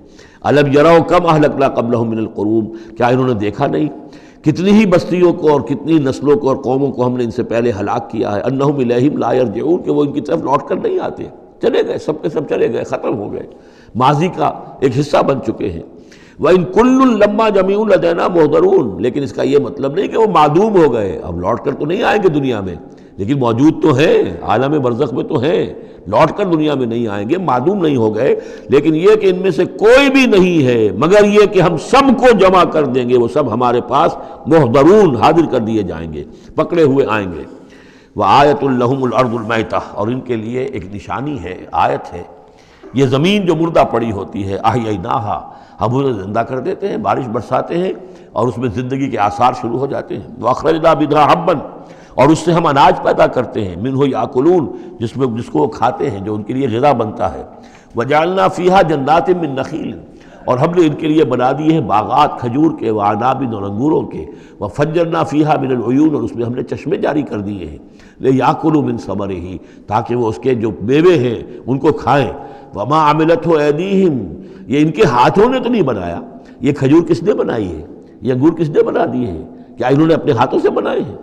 الم یروا کم اہلکنا قبلہم من القرون، کیا انہوں نے دیکھا نہیں کتنی ہی بستیوں کو اور کتنی نسلوں کو اور قوموں کو ہم نے ان سے پہلے ہلاک کیا ہے، انہم الیہم لا یرجعون، کہ وہ ان کی طرف لوٹ کر نہیں آتے، چلے گئے، سب کے سب چلے گئے، ختم ہو گئے، ماضی کا ایک حصہ بن چکے ہیں۔ وَإِن كُلٌّ لَمَّا جَمِيعٌ لَدَيْنَا مُحْضَرُونَ، لیکن اس کا یہ مطلب نہیں کہ وہ معدوم ہو گئے، اب لوٹ کر تو نہیں آئیں گے دنیا میں، لیکن موجود تو ہیں، عالم برزخ میں تو ہیں، لوٹ کر دنیا میں نہیں آئیں گے، معدوم نہیں ہو گئے، لیکن یہ کہ ان میں سے کوئی بھی نہیں ہے مگر یہ کہ ہم سب کو جمع کر دیں گے، وہ سب ہمارے پاس محضرون حاضر کر دیے جائیں گے، پکڑے ہوئے آئیں گے۔ وَآیَةٌ لَهُمُ الْأَرْضُ الْمَيْتَةُ، اور ان کے لیے ایک نشانی ہے، آیت ہے، یہ زمین جو مردہ پڑی ہوتی ہے، أَحْيَيْنَاهَا، ہم اسے زندہ کر دیتے ہیں، بارش برساتے ہیں اور اس میں زندگی کے آثار شروع ہو جاتے ہیں۔ وَأَخْرَجْنَا بِهَا حَبًّا، اور اس سے ہم اناج پیدا کرتے ہیں، مِنْهُ يَأْكُلُونَ، جس کو وہ کھاتے ہیں، جو ان کے لیے غذا بنتا ہے۔ وَجَعَلْنَا فِيهَا جَنَّاتٍ مِّن نَخِيلٍ، اور ہم نے ان کے لیے بنا دیے ہیں باغات کھجور کے، وعناب اور انگوروں کے، وفجرنا فیہا من العیون، اور اس میں ہم نے چشمے جاری کر دیے ہیں، لیاکلوا من ثمرہ، تاکہ وہ اس کے جو میوے ہیں ان کو کھائیں۔ وما عملتہ ایدیہم، یہ ان کے ہاتھوں نے تو نہیں بنایا، یہ کھجور کس نے بنائی ہے، یہ انگور کس نے بنا دیے ہیں، کیا انہوں نے اپنے ہاتھوں سے بنائے ہیں؟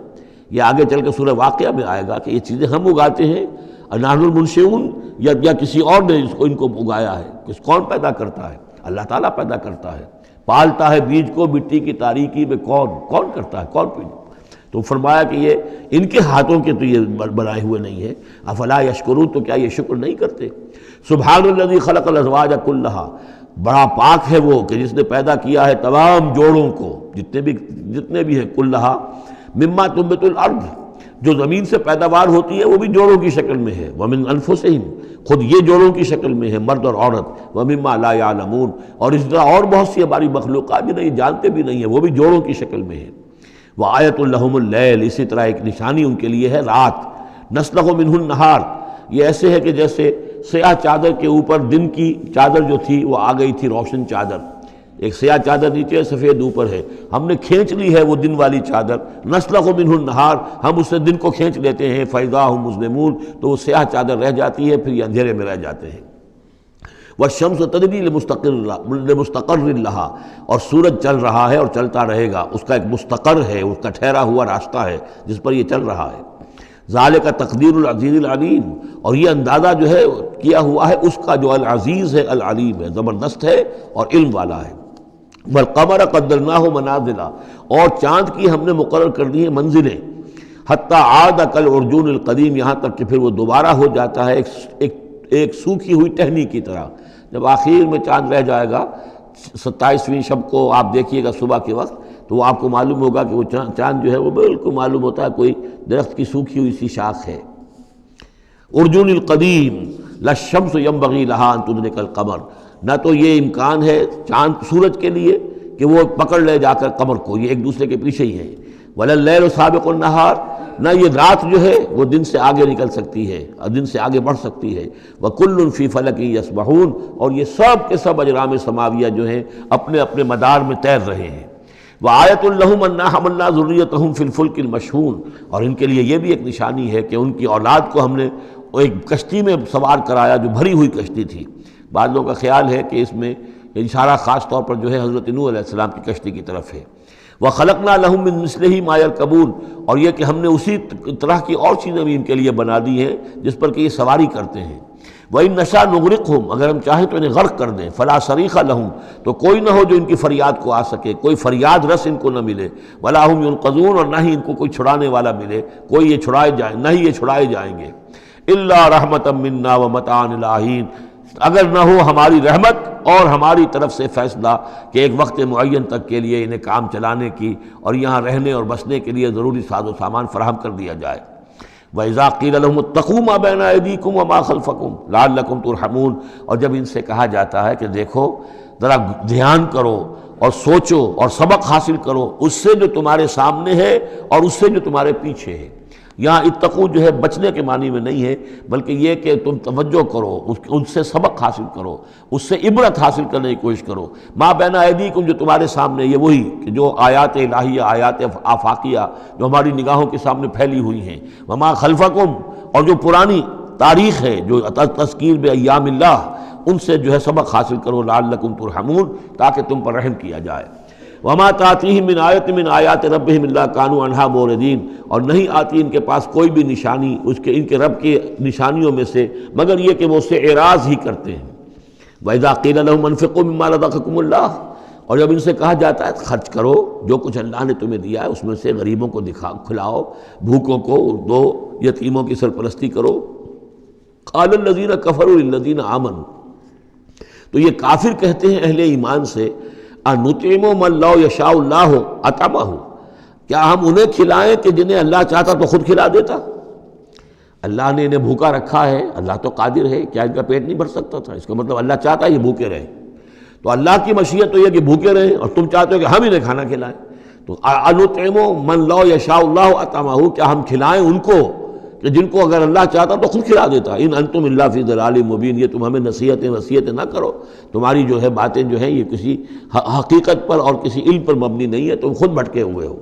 یہ آگے چل کے سورہ واقعہ میں آئے گا کہ یہ چیزیں ہم اگاتے ہیں، نحن المنشئون، یا کسی اور نے ان کو اگایا ہے، کون پیدا کرتا ہے؟ اللہ تعالیٰ پیدا کرتا ہے، پالتا ہے بیج کو مٹی کی تاریکی میں، کون کرتا ہے، کون پیدا؟ تو فرمایا کہ یہ ان کے ہاتھوں کے تو یہ بنائے ہوئے نہیں ہے۔ افلا یشکرون، تو کیا یہ شکر نہیں کرتے؟ سبحان الذی خلق الازواج کلھا، بڑا پاک ہے وہ کہ جس نے پیدا کیا ہے تمام جوڑوں کو، جتنے بھی ہیں، کلھا مما تنبت الارض، جو زمین سے پیداوار ہوتی ہے وہ بھی جوڑوں کی شکل میں ہے، ومن انفسہم، خود یہ جوڑوں کی شکل میں ہے، مرد اور عورت، ومما لا یعلمون، اور اس طرح اور بہت سی ہماری مخلوقات بھی نہیں جانتے بھی نہیں ہیں، وہ بھی جوڑوں کی شکل میں ہے۔ وآیۃ لہم اللیل، اسی طرح ایک نشانی ان کے لیے ہے رات، نسلخ منہ النہار، یہ ایسے ہے کہ جیسے سیاہ چادر کے اوپر دن کی چادر جو تھی وہ آ گئی تھی روشن چادر، ایک سیاہ چادر نیچے سفید اوپر ہے، ہم نے کھینچ لی ہے وہ دن والی چادر، نسلخ منہ النہار، ہم اس سے دن کو کھینچ لیتے ہیں، فإذا هم مظلمون، تو وہ سیاہ چادر رہ جاتی ہے، پھر یہ اندھیرے میں رہ جاتے ہیں۔ والشمس تجری لمستقر لہا، اور سورج چل رہا ہے اور چلتا رہے گا، اس کا ایک مستقر ہے، اس کا ٹھہرا ہوا راستہ ہے جس پر یہ چل رہا ہے۔ ذالک تقدیر العزیز العلیم، اور یہ اندازہ جو ہے کیا ہوا ہے اس کا جو العزیز ہے، العلیم ہے، زبردست ہے اور علم والا ہے۔ والقمر قدرناہ منازل، اور چاند کی ہم نے مقرر کر دی ہیں منزلیں، حتی عاد کالعرجون القدیم، یہاں تک کہ پھر وہ دوبارہ ہو جاتا ہے ایک سوکھی ہوئی ٹہنی کی طرح۔ جب آخر میں چاند رہ جائے گا 27ویں شب کو آپ دیکھیے گا صبح کے وقت، تو وہ آپ کو معلوم ہوگا کہ وہ چاند جو ہے وہ بالکل معلوم ہوتا ہے کوئی درخت کی سوکھی ہوئی سی شاخ ہے۔ ارجون القدیم، لا الشمس ينبغي لها ان تدرك القمر، نہ تو یہ امکان ہے چاند سورج کے لیے کہ وہ پکڑ لے جا کر قمر کو، یہ ایک دوسرے کے پیچھے ہی ہے۔ ولا اللیل سابق النہار، نہ یہ رات جو ہے وہ دن سے آگے نکل سکتی ہے اور دن سے آگے بڑھ سکتی ہے۔ وَكُلٌّ فِي فَلَكٍ يَسْبَحُونَ، اور یہ سب کے سب اجرام سماویہ جو ہیں اپنے اپنے مدار میں تیر رہے ہیں۔ وَآیَةٌ لَهُمْ أَنَّا حَمَلْنَا ذُرِّيَّتَهُمْ فِي الْفُلْكِ الْمَشْحُونِ، اور ان کے لیے یہ بھی ایک نشانی ہے کہ ان کی اولاد کو ہم نے ایک کشتی میں سوار کرایا جو بھری ہوئی کشتی تھی۔ بعض لوگوں کا خیال ہے کہ اس میں اشارہ خاص طور پر جو ہے حضرت نوح علیہ السلام کی کشتی کی طرف ہے۔ وَخَلَقْنَا لَهُم مِّن مِّثْلِهِ مَا يَرْكَبُونَ، اور یہ کہ ہم نے اسی طرح کی اور چیزیں بھی ان کے لیے بنا دی ہیں جس پر کہ یہ سواری کرتے ہیں۔ وَإِن نَّشَأْ نُغْرِقْهُمْ، اگر ہم چاہیں تو انہیں غرق کر دیں، فَلَا صَرِيخَ لَهُمْ، تو کوئی نہ ہو جو ان کی فریاد کو آ سکے، کوئی فریاد رس ان کو نہ ملے، وَلَا هُمْ يُنقَذُونَ، اور نہ ہی ان کو کوئی چھڑانے والا ملے، کوئی یہ چھڑائے جائیں، نہ ہی یہ چھڑائے جائیں گے۔ إِلَّا رَحْمَةً مِّنَّا وَمَتَاعًا إِلَىٰ حِينٍ، اگر نہ ہو ہماری رحمت اور ہماری طرف سے فیصلہ کہ ایک وقت معین تک کے لیے انہیں کام چلانے کی اور یہاں رہنے اور بسنے کے لیے ضروری ساز و سامان فراہم کر دیا جائے۔ وَإِذَا قِيلَ لَهُمُ اتَّقُوا مَا بَيْنَ أَيْدِيكُمْ وَمَا خَلْفَكُمْ لَعَلَّكُمْ تُرْحَمُونَ، اور جب ان سے کہا جاتا ہے کہ دیکھو ذرا دھیان کرو اور سوچو اور سبق حاصل کرو اس سے جو تمہارے سامنے ہے اور اس سے جو تمہارے پیچھے ہے۔ یہاں اتقو جو ہے بچنے کے معنی میں نہیں ہے، بلکہ یہ کہ تم توجہ کرو، ان سے سبق حاصل کرو، اس سے عبرت حاصل کرنے کی کوشش کرو۔ ما بین ایدیکم، جو تمہارے سامنے، یہ وہی کہ جو آیات الہیہ، آیات آفاقیہ جو ہماری نگاہوں کے سامنے پھیلی ہوئی ہیں، وما خلفکم، اور جو پرانی تاریخ ہے جو تذکیر بایام اللہ، ان سے جو ہے سبق حاصل کرو، لعلکم ترحمون، تاکہ تم پر رحم کیا جائے۔ وما تاتیہم من آیۃ من آیات ربہم الا کانوا عنہا معرضین، اور نہیں آتی ان کے پاس کوئی بھی نشانی ان کے رب کی نشانیوں میں سے مگر یہ کہ وہ اس سے اعراض ہی کرتے ہیں۔ وَإِذَا قِيلَ لَهُمْ أَنفِقُوا مِمَّا رَزَقَكُمُ اللَّهُ، اور جب ان سے کہا جاتا ہے خرچ کرو جو کچھ اللہ نے تمہیں دیا ہے اس میں سے غریبوں کو کھلاؤ، بھوکوں کو دو، یتیموں کی سرپرستی کرو. قال الذین کفروا للذین آمنوا، تو یہ کافر کہتے ہیں اہل ایمان سے انطعم من لو یشاء اللہ اطعمہ، کیا ہم انہیں کھلائیں کہ جنہیں اللہ چاہتا تو خود کھلا دیتا؟ اللہ نے انہیں بھوکا رکھا ہے، اللہ تو قادر ہے، کیا ان کا پیٹ نہیں بھر سکتا تھا؟ اس کا مطلب اللہ چاہتا ہے یہ بھوکے رہیں. تو اللہ کی مشیت تو یہ کہ بھوکے رہیں، اور تم چاہتے ہو کہ ہم انہیں کھانا کھلائیں. تو انطعم من لو یشاء اللہ اطعمہ، کیا ہم کھلائیں ان کو کہ جن کو اگر اللہ چاہتا تو خود کھلا دیتا. ان انتم الا فی ضلال مبین، یہ تم ہمیں نصیحتیں نہ کرو، تمہاری جو ہے باتیں جو ہیں یہ کسی حقیقت پر اور کسی علم پر مبنی نہیں ہے، تم خود بھٹکے ہوئے ہو.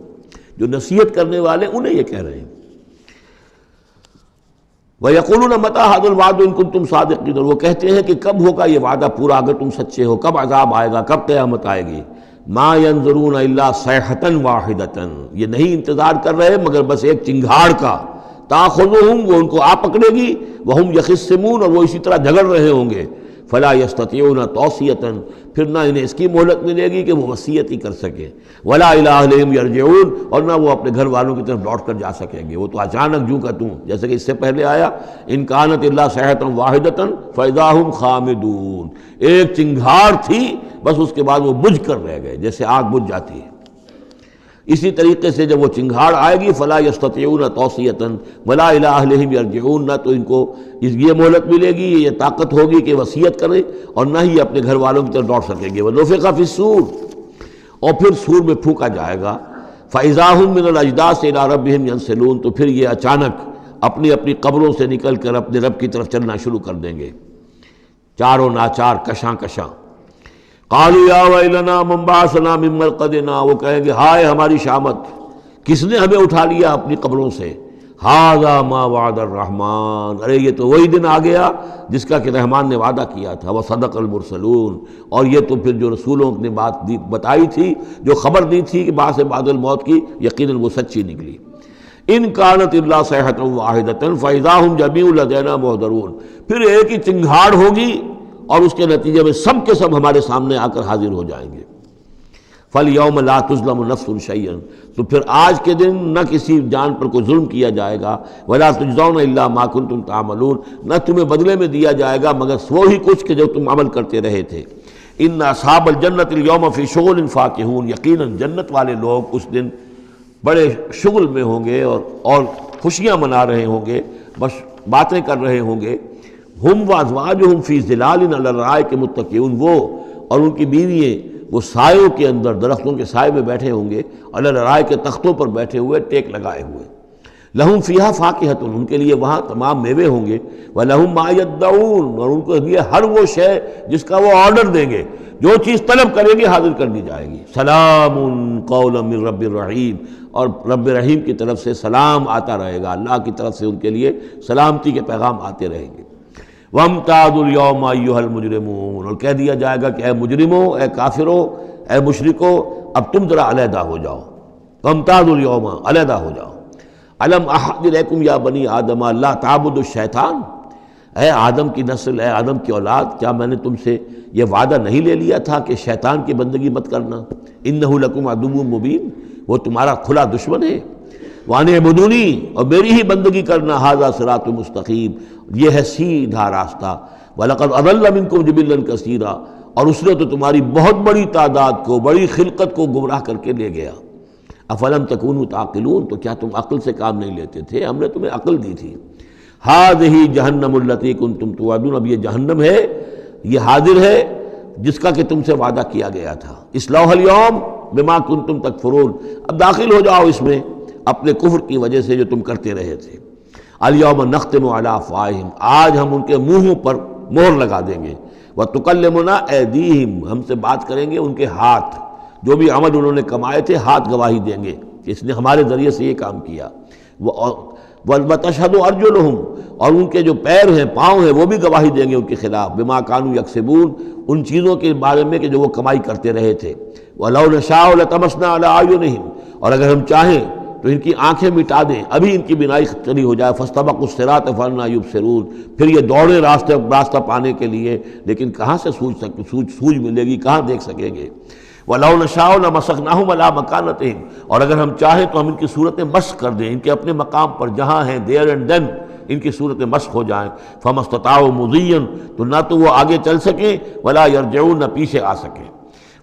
جو نصیحت کرنے والے انہیں یہ کہہ رہے ہیں. وَيَقُولُونَ مَتَىٰ هَٰذَا الْوَعْدُ إِن كُنتُمْ صَادِقِينَ، وہ کہتے ہیں کہ کب ہوگا یہ وعدہ پورا اگر تم سچے ہو، کب عذاب آئے گا، کب قیامت آئے گی. مَا يَنظُرُونَ إِلَّا صَيْحَةً وَاحِدَةً، یہ نہیں انتظار کر رہے مگر بس ایک چنگھاڑ کا. تَأْخُذُهُمْ، وہ ان کو آ پکڑے گی، وَهُمْ يَخِصِّمُونَ، اور وہ اسی طرح جھگڑ رہے ہوں گے. فلا يستطيعون توصیۃ، پھر نہ انہیں اس کی مہلت ملے گی کہ وہ وصیت ہی کر سکیں. ولا الى اہلہم یرجعون، اور نہ وہ اپنے گھر والوں کی طرف لوٹ کر جا سکیں گے. وہ تو اچانک جو کا توں، جیسے کہ اس سے پہلے آیا ان کانت الا صیحۃ واحدۃ فاذا هم خامدون، ایک چنگھاڑ تھی بس اس کے بعد وہ بجھ کر رہ گئے جیسے آگ بجھ جاتی ہے. اسی طریقے سے جب وہ چنگھاڑ آئے گی فلا یستطیعون توصیۃ ولا الی اہلہم یرجعون، نہ تو ان کو یہ مہلت ملے گی، یہ طاقت ہوگی کہ وصیت کریں، اور نہ ہی اپنے گھر والوں کی طرف لوٹ سکیں گے. ونفخ فی الصور، اور پھر سور میں پھونکا جائے گا. فاذا هم من الاجداث الی ربہم ینسلون، تو پھر یہ اچانک اپنی اپنی قبروں سے نکل کر اپنے رب کی طرف چلنا شروع کر دیں گے، چاروں ناچار کشاں کشاں. قالوا یا ویلنا من بعثنا من مرقدنا، وہ کہیں گے ہائے ہماری شامت، کس نے ہمیں اٹھا لیا اپنی قبروں سے. ھذا ما وعد الرحمن، ارے یہ تو وہی دن آ گیا جس کا کہ رحمان نے وعدہ کیا تھا. وصدق المرسلون، اور یہ تو پھر جو رسولوں نے بات بتائی تھی، جو خبر دی تھی کہ بعث بعد الموت کی، یقیناً وہ سچی نکلی. ان کانت الا صیحۃ واحدۃ فاذا هم جميع لدینا محضرون، پھر ایک ہی چنگھاڑ ہوگی اور اس کے نتیجے میں سب کے سب ہمارے سامنے آ کر حاضر ہو جائیں گے. فَالْيَوْمَ لَا تُظْلَمُ نَفْسٌ شَيْئًا، تو پھر آج کے دن نہ کسی جان پر کوئی ظلم کیا جائے گا. وَلَا تُجْزَوْنَ إِلَّا مَا كُنتُمْ تَعْمَلُونَ، نہ تمہیں بدلے میں دیا جائے گا مگر وہی کچھ کہ جو تم عمل کرتے رہے تھے. إِنَّ أَصْحَابَ الْجَنَّةِ الْيَوْمَ فِي شُغُلٍ فَاكِهُونَ، یقیناً جنت والے لوگ اس دن بڑے شغل میں ہوں گے اور خوشیاں منا رہے ہوں گے، بس باتیں کر رہے ہوں گے. ہم وازواجہم فی ظلال علی الارائک متکئون، وہ اور ان کی بیوییں وہ سایوں کے اندر، درختوں کے سائے میں بیٹھے ہوں گے، علی الارائک کے تختوں پر بیٹھے ہوئے، ٹیک لگائے ہوئے. لہم فیہا فاکہۃ، ان کے لیے وہاں تمام میوے ہوں گے. ولہم ما یدعون، اور ان کو لیے ہر وہ شے جس کا وہ آرڈر دیں گے، جو چیز طلب کریں گے حاضر کر دی جائے گی. سلام قولا من رب الرحیم، اور رب رحیم کی طرف سے سلام آتا رہے گا، اللہ کی طرف سے ان کے لیے سلامتی کے پیغام آتے رہیں گے. وَامْتَازُوا الْيَوْمَ أَيُّهَا الْمُجْرِمُونَ، اور کہہ دیا جائے گا کہ اے مجرموں، اے کافروں، اے مشرکوں، اب تم ذرا علیحدہ ہو جاؤ. وَامْتَازُوا الْيَوْمَ، علیحدہ ہو جاؤ. أَلَمْ أَعْهَدْ إِلَيْكُمْ يَا بَنِي آدَمَ أَلَّا تَعْبُدُوا الشَّيْطَانَ، اے آدم کی نسل، اے آدم کی اولاد، کیا میں نے تم سے یہ وعدہ نہیں لے لیا تھا کہ شیطان کی بندگی مت کرنا؟ إِنَّهُ لَكُمْ عَدُوٌّ مُبِينٌ، وہ تمہارا کھلا دشمن ہے. وَأَنِ اعْبُدُونِي، اور میری ہی بندگی کرنا. هَذَا صِرَاطٌ مُسْتَقِيمٌ، یہ ہے سیدھا راستہ. وَلَقَدْ أَضَلَّ مِنْكُمْ جِبِلًّا كَثِيرًا، اور اس نے تو تمہاری بہت بڑی تعداد کو، بڑی خلقت کو گمراہ کر کے لے گیا. أَفَلَمْ تَكُونُوا تَعْقِلُونَ، تو کیا تم عقل سے کام نہیں لیتے تھے؟ ہم نے تمہیں عقل دی تھی. هَذِهِ جَهَنَّمُ الَّتِي كُنْتُمْ تُوعَدُونَ، اب یہ جہنم ہے، یہ حاضر ہے جس کا کہ تم سے وعدہ کیا گیا تھا. اصلوها اليوم بما كنتم تکفرون، اب داخل ہو جاؤ اس میں اپنے کفر کی وجہ سے جو تم کرتے رہے تھے. الیوم نختم علی افواہہم، آج ہم ان کے منہوں پر مہر لگا دیں گے. وتکلمنا ایدیہم، ہم سے بات کریں گے ان کے ہاتھ، جو بھی عمل انہوں نے کمائے تھے ہاتھ گواہی دیں گے کہ اس نے ہمارے ذریعے سے یہ کام کیا. وتشہد ارجلہم، اور ان کے جو پیر ہیں، پاؤں ہیں، وہ بھی گواہی دیں گے ان کے خلاف. بما کانوا یکسبون، ان چیزوں کے بارے میں کہ جو وہ کمائی کرتے رہے تھے. ولو نشاء لطمسنا علی اعینہم، اور اگر ہم چاہیں تو ان کی آنکھیں مٹا دیں، ابھی ان کی بینائی چلی ہو جائے. فاستبقوا الصراط فانى يبصرون، پھر یہ دوڑے راستہ پانے کے لیے، لیکن کہاں سے سوج ملے گی، کہاں دیکھ سکیں گے. وَلَوْ نَشَاءُ لَمَسَخْنَاهُمْ عَلَىٰ مَكَانَتِهِمْ، اور اگر ہم چاہیں تو ہم ان کی صورتیں مسخ کر دیں، ان کے اپنے مقام پر جہاں ہیں دیر اینڈ دین ان کی صورتیں مسخ ہو جائیں. فَمَا اسْتَطَاعُوا مُضِيًّا، تو نہ تو وہ آگے چل سکیں، وَلَا يَرْجِعُونَ، نہ پیچھے آ سکیں.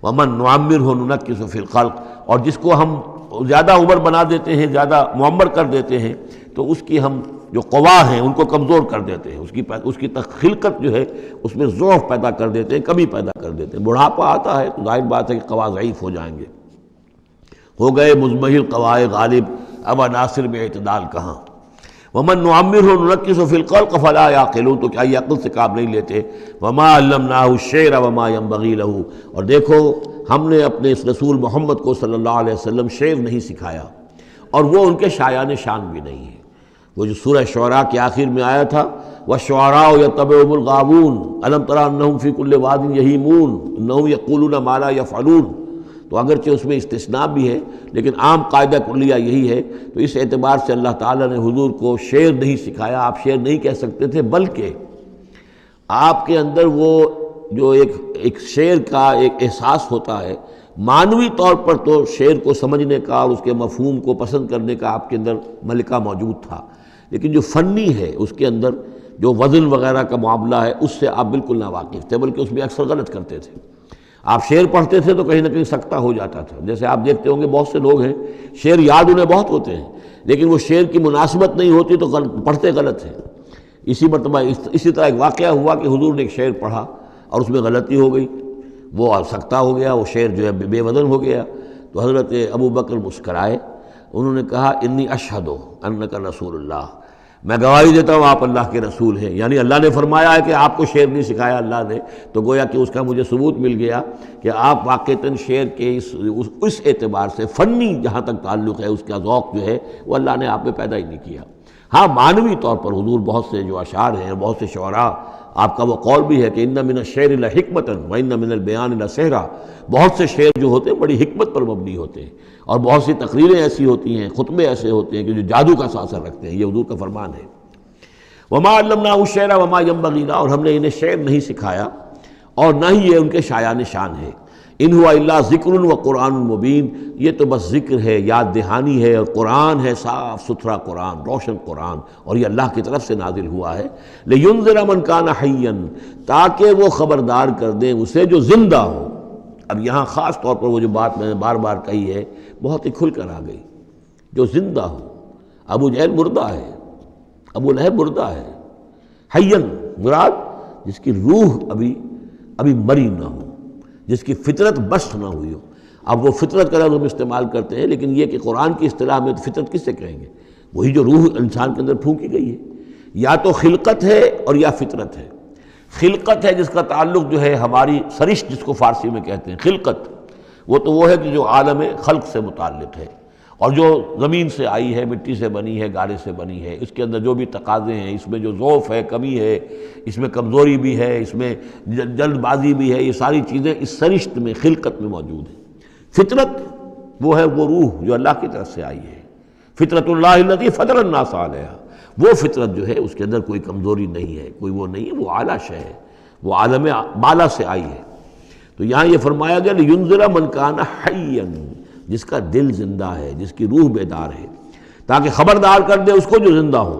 وَمَن نُعَمِّرْهُ نُنَكِّسُ فِي الْخَلْقِ، اور جس کو ہم زیادہ عمر بنا دیتے ہیں، زیادہ معمر کر دیتے ہیں، تو اس کی ہم جو قوا ہیں ان کو کمزور کر دیتے ہیں، اس کی خلقت جو ہے اس میں ضعف پیدا کر دیتے ہیں، کمی پیدا کر دیتے ہیں. بڑھاپا آتا ہے تو ظاہر بات ہے کہ قوا ضعیف ہو جائیں گے. ہو گئے مزمحل قوائے غالب، اب عناصر میں اعتدال کہاں. وَمَن نُعَمِّرْهُ نُنَكِّسُ فِي الْخَلْقِ فَلَا يَعْقِلُونَ، تو کیا یہ عقل سے کام نہیں لیتے. وَمَا عَلَّمْنَاهُ الشِّعْرَ وَمَا يَنبَغِي لَهُ، اور دیکھو ہم نے اپنے اس رسول محمد کو صلی اللہ علیہ وسلم شعر نہیں سکھایا، اور وہ ان کے شایان شان بھی نہیں ہے. وہ جو سورہ شعراء کے آخر میں آیا تھا، وَالشُّعَرَاءُ يَتَّبِعُهُمُ الْغَاوُونَ أَلَمْ تَرَ أَنَّهُمْ فِي كُلِّ وَادٍ يَهِيمُونَ إِنَّهُمْ يَقُولُونَ مَا لَا يَفْعَلُونَ. تو اگرچہ اس میں استثناء بھی ہے لیکن عام قاعدہ کلیہ یہی ہے. تو اس اعتبار سے اللہ تعالیٰ نے حضور کو شعر نہیں سکھایا، آپ شعر نہیں کہہ سکتے تھے، بلکہ آپ کے اندر وہ جو ایک شعر کا ایک احساس ہوتا ہے، معنوی طور پر تو شعر کو سمجھنے کا اور اس کے مفہوم کو پسند کرنے کا آپ کے اندر ملکہ موجود تھا، لیکن جو فنی ہے اس کے اندر جو وزن وغیرہ کا معاملہ ہے اس سے آپ بالکل ناواقف تھے، بلکہ اس میں اکثر غلط کرتے تھے. آپ شعر پڑھتے تھے تو کہیں نہ کہیں سکتہ ہو جاتا تھا. جیسے آپ دیکھتے ہوں گے بہت سے لوگ ہیں شعر یاد انہیں بہت ہوتے ہیں، لیکن وہ شعر کی مناسبت نہیں ہوتی تو پڑھتے غلط ہیں. اسی مرتبہ اسی طرح ایک واقعہ ہوا کہ حضور نے ایک شعر پڑھا اور اس میں غلطی ہو گئی، وہ سکتہ ہو گیا، وہ شعر جو ہے بے وزن ہو گیا. تو حضرت ابو بکر مسکرائے، انہوں نے کہا انی اشہد انک رسول اللہ، میں گواہی دیتا ہوں آپ اللہ کے رسول ہیں. یعنی اللہ نے فرمایا ہے کہ آپ کو شعر نہیں سکھایا اللہ نے، تو گویا کہ اس کا مجھے ثبوت مل گیا کہ آپ واقعتاً شعر کے اس اعتبار سے فنی جہاں تک تعلق ہے اس کا ذوق جو ہے وہ اللہ نے آپ میں پیدا ہی نہیں کیا. ہاں معنوی طور پر حضور بہت سے جو اشعار ہیں، بہت سے شعراء، آپ کا وہ قول بھی ہے کہ ان من الشعر لحکمۃ وان من البیان لسحرا، بہت سے شعر جو ہوتے ہیں بڑی حکمت پر مبنی ہوتے ہیں، اور بہت سی تقریریں ایسی ہوتی ہیں، خطبے ایسے ہوتے ہیں کہ جو جادو کا اثر رکھتے ہیں. یہ حضور کا فرمان ہے. وما علمناہ الشعر وما ينبغي له، اور ہم نے انہیں شعر نہیں سکھایا اور نہ ہی یہ ان کے شایان شان ہے. ان ہوا الا ذکر و قرآن مبین، یہ تو بس ذکر ہے، یاد دہانی ہے، اور قرآن ہے، صاف ستھرا قرآن، روشن قرآن، اور یہ اللہ کی طرف سے نازل ہوا ہے. لینذر من کان حیا، تاکہ وہ خبردار کر دیں اسے جو زندہ ہو. اب یہاں خاص طور پر وہ جو بات میں نے بار بار کہی ہے بہت ہی کھل کر آ گئی، جو زندہ ہو. ابو جہل مردہ ہے، ابو لہب مردہ ہے. حیاً مراد جس کی روح ابھی مری نہ ہو، جس کی فطرت بست نہ ہوئی ہو. اب وہ فطرت کا لفظ ہم استعمال کرتے ہیں، لیکن یہ کہ قرآن کی اصطلاح میں فطرت کس سے کہیں گے؟ وہی جو روح انسان کے اندر پھونکی گئی ہے. یا تو خلقت ہے اور یا فطرت ہے. خلقت ہے جس کا تعلق جو ہے ہماری سرشت جس کو فارسی میں کہتے ہیں خلقت، وہ ہے کہ جو عالم خلق سے متعلق ہے، اور جو زمین سے آئی ہے، مٹی سے بنی ہے، گارے سے بنی ہے. اس کے اندر جو بھی تقاضے ہیں، اس میں جو ضعف ہے، کمی ہے، اس میں کمزوری بھی ہے، اس میں جلد بازی بھی ہے، یہ ساری چیزیں اس سرشت میں خلقت میں موجود ہیں. فطرت وہ ہے وہ روح جو اللہ کی طرف سے آئی ہے. فطرت اللہ التی فطر الناس علیہا، وہ فطرت جو ہے اس کے اندر کوئی کمزوری نہیں ہے، کوئی وہ نہیں ہے، وہ اعلیٰ شے ہے، وہ عالم بالا سے آئی ہے. تو یہاں یہ فرمایا گیا لینذر من کان حیا، جس کا دل زندہ ہے، جس کی روح بیدار ہے، تاکہ خبردار کر دے اس کو جو زندہ ہو.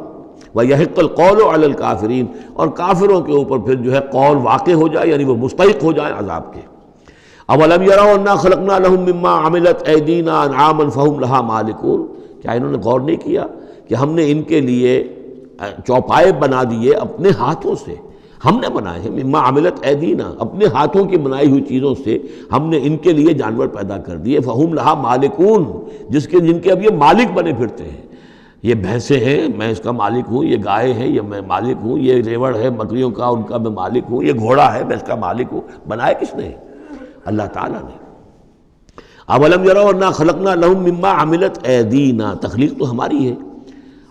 وَيَحِقَّ الْقَوْلُ عَلَى الْكَافِرِينَ، اور کافروں کے اوپر پھر جو ہے قول واقع ہو جائے، یعنی وہ مستحق ہو جائے عذاب کے. اَوَلَمْ يَرَوْا أَنَّا خَلَقْنَا لَهُم مِّمَّا عَمِلَتْ أَيْدِينَا أَنْعَامًا فَهُمْ لَهَا مَالِكُونَ، کیا انہوں نے غور نہیں کیا کہ ہم نے ان کے لیے چوپائے بنا دیے اپنے ہاتھوں سے، ہم نے بنائے ہیں. مما عملت ایدینا، اپنے ہاتھوں کی بنائی ہوئی چیزوں سے ہم نے ان کے لیے جانور پیدا کر دیے. فہم لہا مالکون، جن کے اب یہ مالک بنے پھرتے ہیں. یہ بھینسیں ہیں، میں اس کا مالک ہوں، یہ گائے ہیں، یہ میں مالک ہوں، یہ ریوڑ ہے بکریوں کا، ان کا میں مالک ہوں، یہ گھوڑا ہے، میں اس کا مالک ہوں. بنائے کس نے؟ اللہ تعالیٰ نے. اولم یروا انا خلقنا لهم مما عملت ایدینا، تخلیق تو ہماری ہے.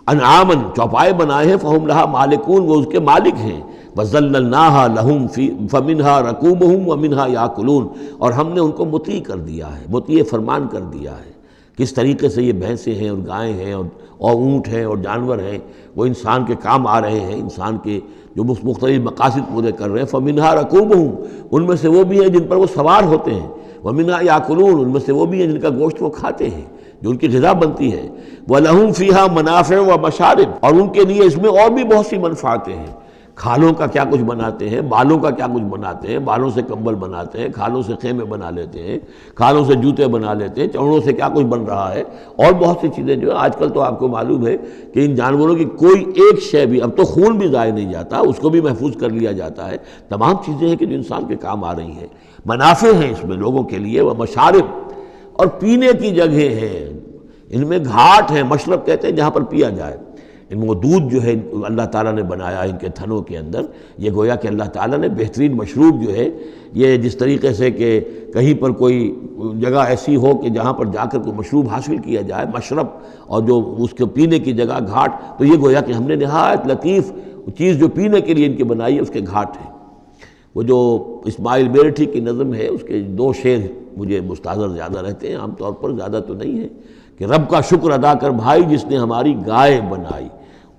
انعامن، چوپائے بنائے ہیں. فہم لہا مالکون، وہ اس کے مالک ہیں. وَذَلَّلْنَاهَا لَهُمْ فَمِنْهَا رَكُوبُهُمْ وَمِنْهَا يَأْكُلُونَ، اور ہم نے ان کو مطیع کر دیا ہے، مطیع فرمان کر دیا ہے. کس طریقے سے یہ بھینسیں ہیں اور گائیں ہیں اور اونٹ ہیں اور جانور ہیں، وہ انسان کے کام آ رہے ہیں، انسان کے جو مختلف مقاصد پورے کر رہے ہیں. فَمِنْهَا رَكُوبُهُمْ، ان میں سے وہ بھی ہیں جن پر وہ سوار ہوتے ہیں. وَمِنْهَا يَأْكُلُونَ، ان میں سے وہ بھی ہیں جن کا گوشت وہ کھاتے ہیں، جو ان کی غذا بنتی ہے، وَلَهُمْ فِيهَا مَنَافِعُ وَمَشَارِبُ، اور ان کے لیے اس میں اور بھی بہت سی منفعتیں ہیں۔ کھالوں کا کیا کچھ بناتے ہیں، بالوں کا کیا کچھ بناتے ہیں، بالوں سے کمبل بناتے ہیں، کھالوں سے خیمے بنا لیتے ہیں، کھالوں سے جوتے بنا لیتے ہیں، چمڑوں سے کیا کچھ بن رہا ہے، اور بہت سی چیزیں جو ہیں۔ آج کل تو آپ کو معلوم ہے کہ ان جانوروں کی کوئی ایک شے بھی، اب تو خون بھی ضائع نہیں جاتا، اس کو بھی محفوظ کر لیا جاتا ہے۔ تمام چیزیں ہیں کہ جو انسان کے کام آ رہی ہیں، منافع ہیں اس میں لوگوں کے لیے، وہ مشارب، اور پینے کی جگہیں ہیں، ان میں گھاٹ ہیں، مشرب کہتے ہیں جہاں پر پیا جائے۔ ان میں وہ دودھ جو ہے اللہ تعالیٰ نے بنایا ان کے تھنوں کے اندر، یہ گویا کہ اللہ تعالیٰ نے بہترین مشروب جو ہے، یہ جس طریقے سے کہ کہیں پر کوئی جگہ ایسی ہو کہ جہاں پر جا کر کوئی مشروب حاصل کیا جائے، مشرب، اور جو اس کے پینے کی جگہ گھاٹ، تو یہ گویا کہ ہم نے نہایت لطیف چیز جو پینے کے لیے ان کی بنائی ہے، اس کے گھاٹ ہیں۔ وہ جو اسماعیل بیرٹھی کی نظم ہے، اس کے 2 شعر مجھے مستحضر زیادہ رہتے ہیں، عام طور پر زیادہ تو نہیں ہے، کہ رب کا شکر ادا کر بھائی جس نے ہماری گائے بنائی،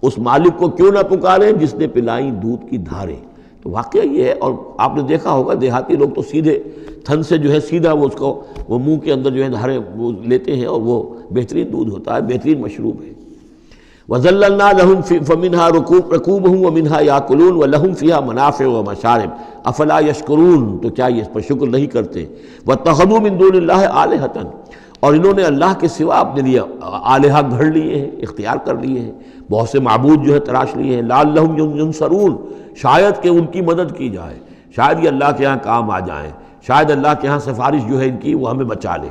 اس مالک کو کیوں نہ پکاریں جس نے پلائیں دودھ کی دھاریں۔ تو واقعہ یہ ہے، اور آپ نے دیکھا ہوگا دیہاتی لوگ تو سیدھے تھن سے جو ہے سیدھا وہ اس کو وہ منہ کے اندر جو ہے دھاریں وہ لیتے ہیں، اور وہ بہترین دودھ ہوتا ہے، بہترین مشروب ہے۔ وَذَلَّلْنَا لَهُمْ فَمِنْهَا رَكُوبُهُمْ وَمِنْهَا يَأْكُلُونَ وَلَهُمْ فِيهَا مَنَافِعُ وَمَشَارِبُ أَفَلَا يَشْكُرُونَ، تو کیا یہ اس پر شکر نہیں کرتے؟ وَاتَّخَذُوا مِن دُونِ اللَّهِ آلِهَةً، اور انہوں نے اللہ کے سوا اپنے لیے آلہہ گھڑ لیے ہیں، اختیار کر لیے ہیں، بہت سے معبود جو ہے تراش لیے ہیں، لعلہم ینصرون، شاید کہ ان کی مدد کی جائے، شاید یہ اللہ کے ہاں کام آ جائیں، شاید اللہ کے ہاں سفارش جو ہے ان کی وہ ہمیں بچا لے۔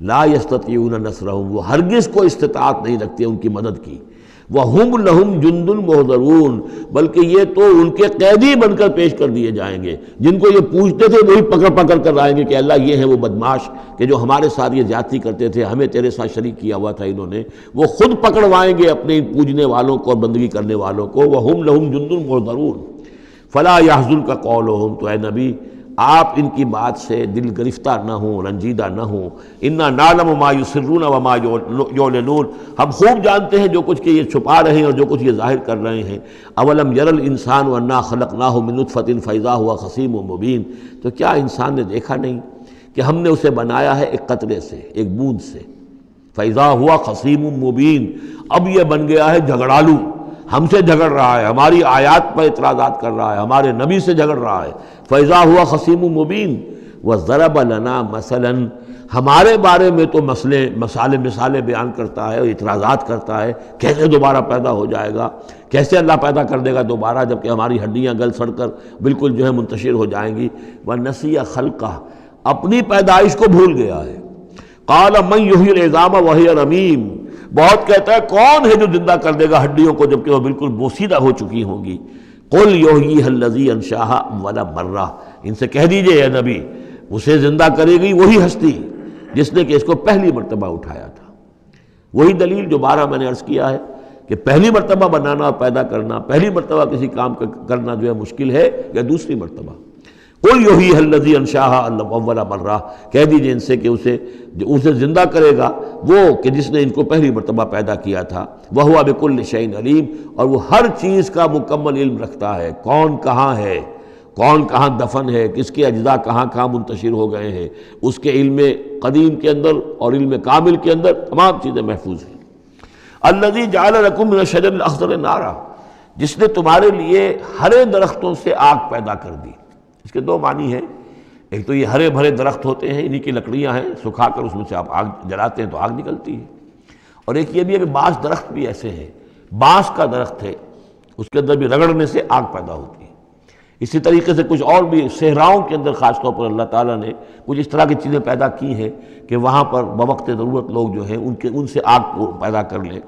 لا یستطیعون نصرہم، وہ ہرگز کو استطاعت نہیں رکھتے ان کی مدد کی۔ وَهُمْ لَهُمْ جُنْدٌ مُحْضَرُونَ، بلکہ یہ تو ان کے قیدی بن کر پیش کر دیے جائیں گے، جن کو یہ پوچھتے تھے وہی پکڑ پکڑ کر لائیں گے کہ اللہ یہ ہیں وہ بدماش کہ جو ہمارے ساتھ یہ زیادتی کرتے تھے، ہمیں تیرے ساتھ شریک کیا ہوا تھا انہوں نے، وہ خود پکڑوائیں گے اپنے ان پوجنے والوں کو اور بندگی کرنے والوں کو۔ وَهُمْ لَهُمْ جُنْدٌ مُحْضَرُونَ فَلَا يَحْزُنْكَ قَوْلُهُمْ، تو اے نبی آپ ان کی بات سے دل گرفتار نہ ہوں، رنجیدہ نہ ہوں۔ اِنَّا نَعْلَمُ مَا يُسِرُّونَ وَمَا يُعْلِنُونَ، ہم خوب جانتے ہیں جو کچھ کہ یہ چھپا رہے ہیں اور جو کچھ یہ ظاہر کر رہے ہیں۔ اَوَلَمْ يَرَ الْإِنسَانُ أَنَّا خَلَقْنَاهُ مِن نُطْفَةٍ فَإِذَا هُوَ خَصِيمٌ مُبِينٌ، تو کیا انسان نے دیکھا نہیں کہ ہم نے اسے بنایا ہے ایک قطرے سے، ایک بوند سے۔ فَإِذَا هُوَ خَصِيمٌ مُبِينٌ، اب یہ بن گیا ہے جھگڑالو، ہم سے جھگڑ رہا ہے، ہماری آیات پر اعتراضات کر رہا ہے، ہمارے نبی سے جھگڑ رہا ہے۔ فَإِذَا هُوَ خَصِيمٌ مُبِينٌ وَضَرَبَ لَنَا مَثَلًا، ہمارے بارے میں تو مثالیں بیان کرتا ہے اور اعتراضات کرتا ہے، کیسے دوبارہ پیدا ہو جائے گا، کیسے اللہ پیدا کر دے گا دوبارہ جبکہ ہماری ہڈیاں گل سڑ کر بالکل جو ہے منتشر ہو جائیں گی۔ وَنَسِيَ خَلْقَهُ، اپنی پیدائش کو بھول گیا ہے۔ قَالَ مَن يُحْيِي الْعِظَامَ وَهِيَ رَمِيمٌ، بہت کہتا ہے کون ہے جو زندہ کر دے گا ہڈیوں کو جبکہ وہ بالکل بوسیدہ ہو چکی ہوں گی۔ قُلْ يُحْيِيهَا الَّذِي أَنشَأَهَا أَوَّلَ مَرَّةٍ، ان سے کہہ دیجئے اے نبی، اسے زندہ کرے گی وہی ہستی جس نے کہ اس کو پہلی مرتبہ اٹھایا تھا۔ وہی دلیل جو بارہ میں نے عرض کیا ہے کہ پہلی مرتبہ بنانا اور پیدا کرنا، پہلی مرتبہ کسی کام کرنا جو ہے مشکل ہے یا دوسری مرتبہ۔ قُلْ يُحْيِيهَا الَّذِي أَنشَأَهَا أَوَّلَ مَرَّةٍ، کہہ دیجئے ان سے کہ اسے زندہ کرے گا وہ کہ جس نے ان کو پہلی مرتبہ پیدا کیا تھا۔ وَهُوَ بِكُلِّ شَيْءٍ عَلِيمٌ، اور وہ ہر چیز کا مکمل علم رکھتا ہے، کون کہاں ہے، کون کہاں دفن ہے، کس کے اجزاء کہاں کہاں منتشر ہو گئے ہیں، اس کے علم قدیم کے اندر اور علم کامل کے اندر تمام چیزیں محفوظ ہیں۔ الذی جعل لکم من الشجر الاخضر نارا، جس نے تمہارے لیے ہرے درختوں سے آگ پیدا کر دی۔ اس کے 2 معنی ہیں، ایک تو یہ ہرے بھرے درخت ہوتے ہیں، انہی کی لکڑیاں ہیں، سکھا کر اس میں سے آپ آگ جلاتے ہیں تو آگ نکلتی ہے، اور ایک یہ بھی ہے کہ بعض درخت بھی ایسے ہیں، بانس کا درخت ہے، اس کے اندر بھی رگڑنے سے آگ پیدا ہوتی ہے۔ اسی طریقے سے کچھ اور بھی صحراؤں کے اندر خاص طور پر اللہ تعالیٰ نے کچھ اس طرح کی چیزیں پیدا کی ہیں کہ وہاں پر بوقت ضرورت لوگ جو ہیں ان سے آگ کو پیدا کر لیں۔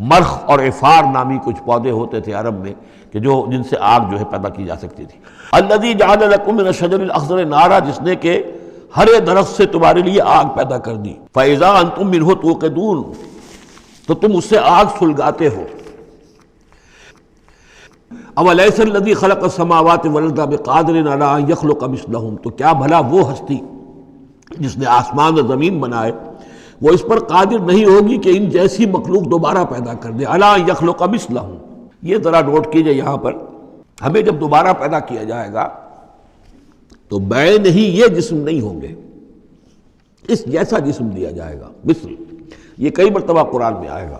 مرخ اور عفار نامی کچھ پودے ہوتے تھے عرب میں کہ جن سے آگ جو ہے پیدا کی جا سکتی تھی۔ الذی جعل لکم من الشجر الاخضر نارا، جس نے کہ ہرے درخت سے تمہارے لیے آگ پیدا کر دی۔ فاذا انتم منہ توقدون، تو تم اس سے آگ سلگاتے ہو۔ اولیس الذی خلق السماوات والارض بقادر علی ان یخلق مثلہم، تو کیا بھلا وہ ہستی جس نے آسمان اور زمین بنائے وہ اس پر قادر نہیں ہوگی کہ ان جیسی مخلوق دوبارہ پیدا کر دے۔ علی ان یخلق مثلہم، یہ ذرا نوٹ کیجئے یہاں پر، ہمیں جب دوبارہ پیدا کیا جائے گا تو بے نہیں یہ جسم نہیں ہوں گے، اس جیسا جسم دیا جائے گا، مثل، یہ کئی مرتبہ قرآن میں آئے گا،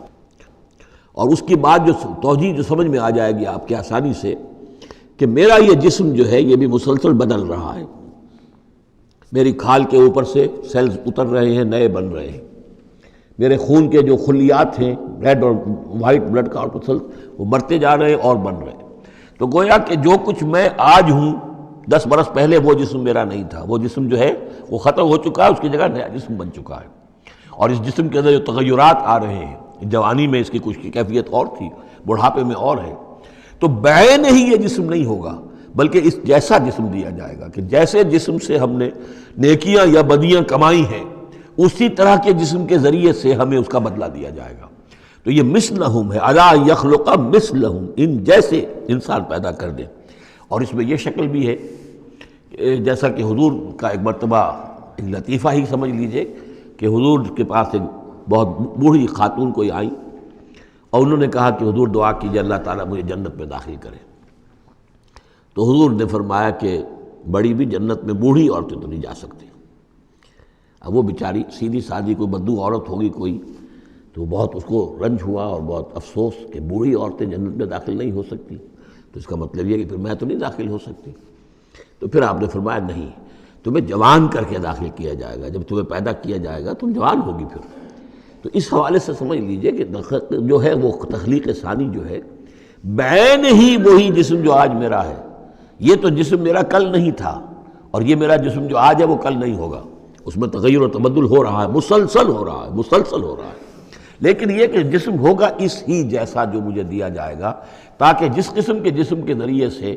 اور اس کی بات جو توجیہ جو سمجھ میں آ جائے گی آپ کے آسانی سے کہ میرا یہ جسم جو ہے یہ بھی مسلسل بدل رہا ہے، میری کھال کے اوپر سے سیلز اتر رہے ہیں، نئے بن رہے ہیں، میرے خون کے جو خلیات ہیں ریڈ اور وائٹ بلڈ کارپسل وہ بڑھتے جا رہے ہیں اور بن رہے ہیں۔ تو گویا کہ جو کچھ میں آج ہوں 10 برس پہلے وہ جسم میرا نہیں تھا، وہ جسم جو ہے وہ ختم ہو چکا ہے، اس کی جگہ نیا جسم بن چکا ہے، اور اس جسم کے اندر جو تغیرات آ رہے ہیں، جوانی میں اس کی کچھ کی کیفیت اور تھی، بڑھاپے میں اور ہے، تو بعین ہی یہ جسم نہیں ہوگا بلکہ اس جیسا جسم دیا جائے گا کہ جیسے جسم سے ہم نے نیکیاں یا بدیاں کمائی ہیں اسی طرح کے جسم کے ذریعے سے ہمیں اس کا بدلہ دیا جائے گا۔ تو یہ مثلہم ہے، الا یخلق مثلہم، ان جیسے انسان پیدا کر دے۔ اور اس میں یہ شکل بھی ہے جیسا کہ حضور کا ایک مرتبہ ایک لطیفہ ہی سمجھ لیجئے کہ حضور کے پاس ایک بہت بوڑھی خاتون کوئی آئی اور انہوں نے کہا کہ حضور دعا کیجئے اللہ تعالیٰ مجھے جنت میں داخل کرے۔ تو حضور نے فرمایا کہ بڑی بھی جنت میں بوڑھی عورتیں تو نہیں جا سکتی۔ اب وہ بیچاری سیدھی سادھی کوئی بدو عورت ہوگی کوئی، تو بہت اس کو رنج ہوا اور بہت افسوس کہ بوڑھی عورتیں جنت میں داخل نہیں ہو سکتی، تو اس کا مطلب یہ کہ پھر میں تو نہیں داخل ہو سکتی۔ تو پھر آپ نے فرمایا نہیں، تمہیں جوان کر کے داخل کیا جائے گا، جب تمہیں پیدا کیا جائے گا تم جوان ہوگی پھر۔ تو اس حوالے سے سمجھ لیجئے کہ جو ہے وہ تخلیق ثانی جو ہے بعین ہی وہی جسم جو آج میرا ہے، یہ تو جسم میرا کل نہیں تھا، اور یہ میرا جسم جو آج ہے وہ کل نہیں ہوگا، اس میں تغیر و تبدل ہو رہا ہے، مسلسل ہو رہا ہے، مسلسل ہو رہا ہے۔ لیکن یہ کہ جسم ہوگا اس ہی جیسا جو مجھے دیا جائے گا، تاکہ جس قسم کے جسم کے ذریعے سے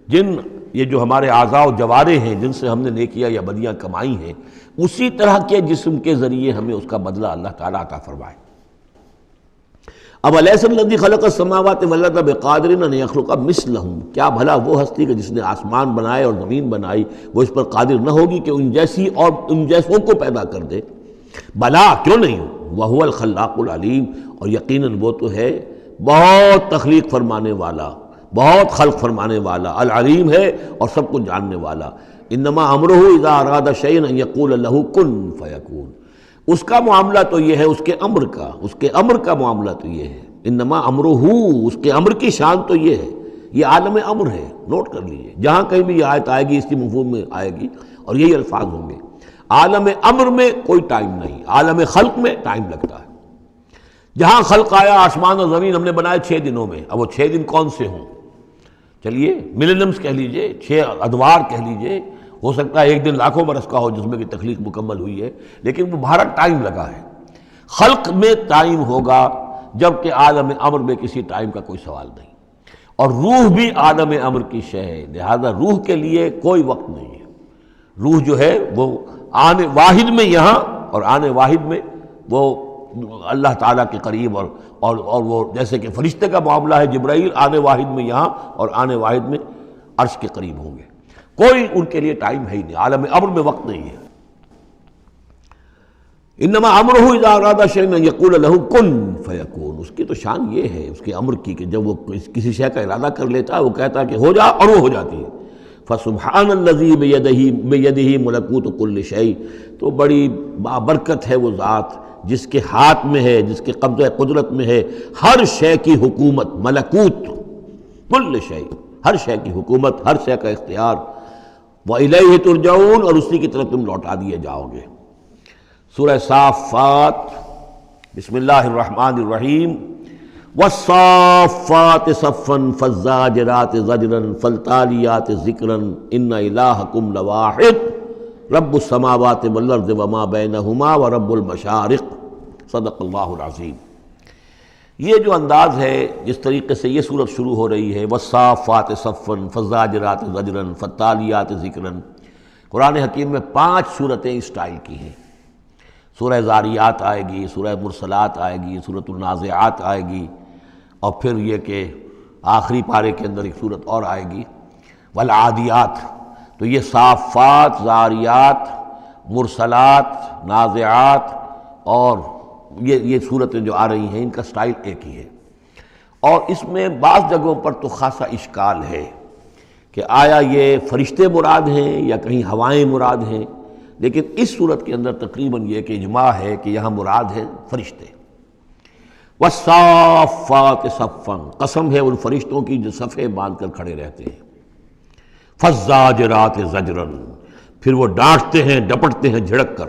جن یہ جو ہمارے اعضاء و جوارح ہیں جن سے ہم نے نیکیاں یا بدیاں کمائی ہیں، اسی طرح کے جسم کے ذریعے ہمیں اس کا بدلہ اللہ تعالیٰ عطا فرمائے۔ اب الیس الذی خلق السماوات والارض بقادر ان یخلق مثلہم، کیا بھلا وہ ہستی کہ جس نے آسمان بنائے اور زمین بنائی وہ اس پر قادر نہ ہوگی کہ ان جیسی اور ان جیسوں کو پیدا کر دے؟ بلا، کیوں نہیں، وہو الخلاق العلیم، اور یقیناً وہ تو ہے بہت تخلیق فرمانے والا، بہت خلق فرمانے والا، العلیم ہے اور سب کو جاننے والا۔ انما امرہ اذا اراد شیئا ان یقول لہ کن فیکون، اس کا معاملہ تو یہ ہے، اس کے امر کا معاملہ تو یہ ہے۔ انما امرہ، اس کے امر کی شان تو یہ ہے، یہ عالم امر ہے، نوٹ کر لیجئے، جہاں کہیں بھی یہ آیت آئے گی اس کی مفہوم میں آئے گی اور یہی الفاظ ہوں گے۔ عالم امر میں کوئی ٹائم نہیں، عالم خلق میں ٹائم لگتا ہے۔ جہاں خلق آیا آسمان اور زمین ہم نے بنائے 6 دنوں میں، اب وہ 6 دن کون سے ہوں؟ چلیے ملینمز کہہ لیجئے، 6 ادوار کہہ لیجئے، ہو سکتا ہے ایک دن لاکھوں برس کا ہو جس میں کہ تخلیق مکمل ہوئی ہے، لیکن وہ بھارت ٹائم لگا ہے۔ خلق میں ٹائم ہوگا جبکہ عالم امر میں کسی ٹائم کا کوئی سوال نہیں، اور روح بھی عالم امر کی شے ہے، لہذا روح کے لیے کوئی وقت نہیں ہے۔ روح جو ہے وہ آنے واحد میں یہاں اور آنے واحد میں وہ اللہ تعالیٰ کے قریب، اور وہ جیسے کہ فرشتے کا معاملہ ہے، جبرائیل آنے واحد میں یہاں اور آنے واحد میں عرش کے قریب ہوں گے، کوئی ان کے لیے ٹائم ہے ہی نہیں، عالم امر میں وقت نہیں ہے۔ انما امرہ اذا اراد شیئا ان یقول لہ کن فیکون، اس کی تو شان یہ ہے اس کے امر کی کہ جب وہ کسی شے کا ارادہ کر لیتا ہے وہ کہتا ہے کہ ہو جا، اور وہ ہو جاتی ہے۔ فسبحان الذی بیدہ ملکوت کل شیء، تو بڑی بابرکت ہے وہ ذات جس کے ہاتھ میں ہے، جس کے قبضہ قدرت میں ہے ہر شے کی حکومت، ملکوت کل شیء، ہر شے کی حکومت، ہر شے کا اختیار۔ وَإِلَيْهِ تُرْجَعُونَ، اور اسی کی طرف تم لوٹا دیے جاؤ گے۔ سورہ صافات، بسم اللہ الرحمن الرحیم۔ وَالصَّافَّاتِ صَفًّا فَالزَّاجِرَاتِ زَجْرًا فَالتَّالِيَاتِ ذِكْرًا إِنَّ إِلَٰهَكُمْ لَوَاحِدٌ رب السماوات والارض وما بینہما ورب المشارق، صدق اللہ العظیم۔ یہ جو انداز ہے جس طریقے سے یہ سورت شروع ہو رہی ہے، والصافات صفا فالزاجرات زجرا فالتالیات ذکرا، قرآن حکیم میں 5 صورتیں اس سٹائل کی ہیں۔ سورہ زاریات آئے گی، سورہ مرسلات آئے گی، سورۃ النازعات آئے گی، اور پھر یہ کہ آخری پارے کے اندر ایک صورت اور آئے گی والعادیات۔ تو یہ صافات، زاریات، مرسلات، نازعات اور یہ صورتیں جو آ رہی ہیں ان کا سٹائل ایک ہی ہے، اور اس میں بعض جگہوں پر تو خاصا اشکال ہے کہ آیا یہ فرشتے مراد ہیں یا کہیں ہوائیں مراد ہیں، لیکن اس صورت کے اندر تقریباً یہ کہ اجماع ہے کہ یہاں مراد ہے فرشتے. والصافات صفا، قسم ہے ان فرشتوں کی جو صفے باندھ کر کھڑے رہتے ہیں. فالزاجرات زجرا، پھر وہ ڈانٹتے ہیں ڈپٹتے ہیں جھڑک کر.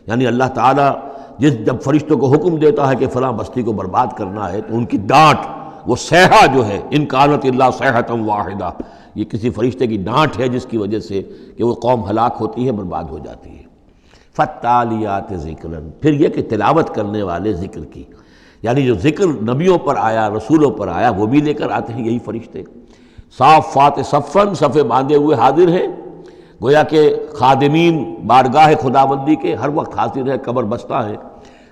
یعنی اللہ تعالیٰ جب فرشتوں کو حکم دیتا ہے کہ فلاں بستی کو برباد کرنا ہے تو ان کی ڈانٹ، وہ صیحہ جو ہے، ان کانت الا صیحۃ واحدہ، یہ کسی فرشتے کی ڈانٹ ہے جس کی وجہ سے کہ وہ قوم ہلاک ہوتی ہے، برباد ہو جاتی ہے. فالتالیات ذکرا، پھر یہ کہ تلاوت کرنے والے ذکر کی، یعنی جو ذکر نبیوں پر آیا رسولوں پر آیا وہ بھی لے کر آتے ہیں یہی فرشتے. صافات صفاً، صفے باندھے ہوئے حاضر ہیں، گویا کہ خادمین بارگاہ خداوندی کے ہر وقت حاضر ہے، کمر بستہ ہے،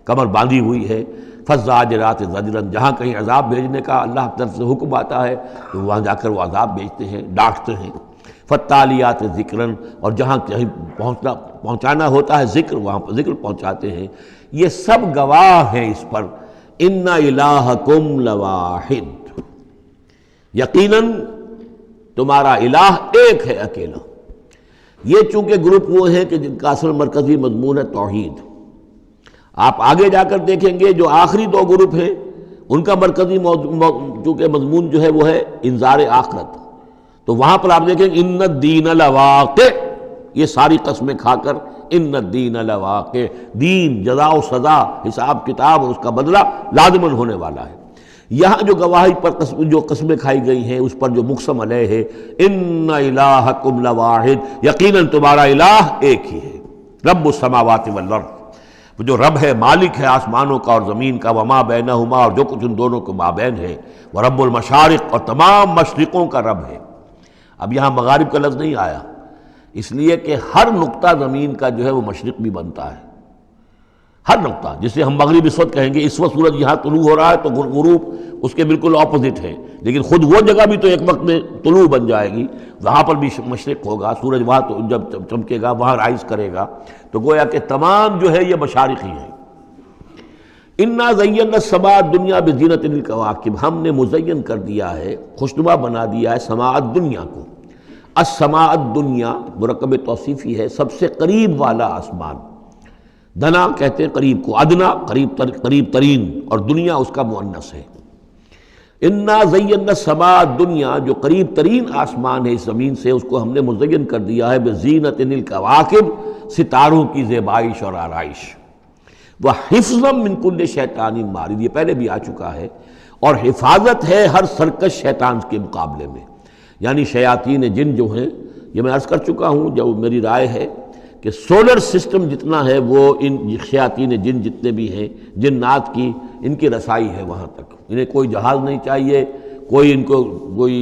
کمر باندھی ہوئی ہے. فالزاجرات زجراً، جہاں کہیں عذاب بھیجنے کا اللہ کی طرف سے حکم آتا ہے تو وہاں جا کر وہ عذاب بھیجتے ہیں، ڈانٹتے ہیں. فالتالیات ذکراً، اور جہاں کہیں پہنچانا ہوتا ہے ذکر، وہاں پر ذکر پہنچاتے ہیں. یہ سب گواہ ہیں اس پر، ان الہکم لواحد، یقیناً تمہارا الہ ایک ہے، اکیلا. یہ چونکہ گروپ وہ ہیں کہ جن کا اصل مرکزی مضمون ہے توحید. آپ آگے جا کر دیکھیں گے جو آخری دو گروپ ہیں ان کا مرکزی چونکہ مضمون جو ہے وہ ہے انذار آخرت، تو وہاں پر آپ دیکھیں ان الدین لواقع، یہ ساری قسمیں کھا کر ان الدین لواقع، دین، جزا و سزا، حساب کتاب اور اس کا بدلہ لازماً ہونے والا ہے. یہاں جو گواہی پر جو قسمیں کھائی گئی ہیں اس پر جو مقسم علیہ ہے، ان الہکم لواحد، یقیناً تمہارا الہ ایک ہی ہے. رب السماوات والارض، وہ جو رب ہے، مالک ہے آسمانوں کا اور زمین کا، وما بینہما، اور جو کچھ ان دونوں کے مابین ہے، ورب المشارق، اور تمام مشرقوں کا رب ہے. اب یہاں مغارب کا لفظ نہیں آیا، اس لیے کہ ہر نقطہ زمین کا جو ہے وہ مشرق بھی بنتا ہے. ہر نقطہ، جسے ہم مغرب اس وقت کہیں گے، اس وقت سورج یہاں طلوع ہو رہا ہے تو غروب اس کے بالکل اپوزٹ ہے، لیکن خود وہ جگہ بھی تو ایک وقت میں طلوع بن جائے گی، وہاں پر بھی مشرق ہوگا، سورج وہاں تو جب چمکے گا وہاں رائز کرے گا. تو گویا کہ تمام جو ہے یہ مشارق ہی ہیں. انا زینا السماء الدنیا بزینۃ الکواکب، ہم نے مزین کر دیا ہے، خوشنما بنا دیا ہے سماء الدنیا کو. السماء الدنیا مرکب توصیفی ہے، سب سے قریب والا آسمان. دنا کہتے ہیں قریب کو، ادنا قریب ترین، اور دنیا اس کا مؤنث ہے. انا زینا السماء الدنیا، جو قریب ترین آسمان ہے اس زمین سے، اس کو ہم نے مزین کر دیا ہے بزینۃ الکواکب، ستاروں کی زیبائش اور آرائش. وحفظا من کل شیطان مارد، یہ پہلے بھی آ چکا ہے، اور حفاظت ہے ہر سرکش شیطان کے مقابلے میں. یعنی شیاطین جن جو ہیں، یہ میں عرض کر چکا ہوں، جو میری رائے ہے کہ سولر سسٹم جتنا ہے وہ ان شیاطین جن جتنے بھی ہیں، جنات کی، ان کی رسائی ہے وہاں تک. انہیں کوئی جہاز نہیں چاہیے، کوئی ان کو کوئی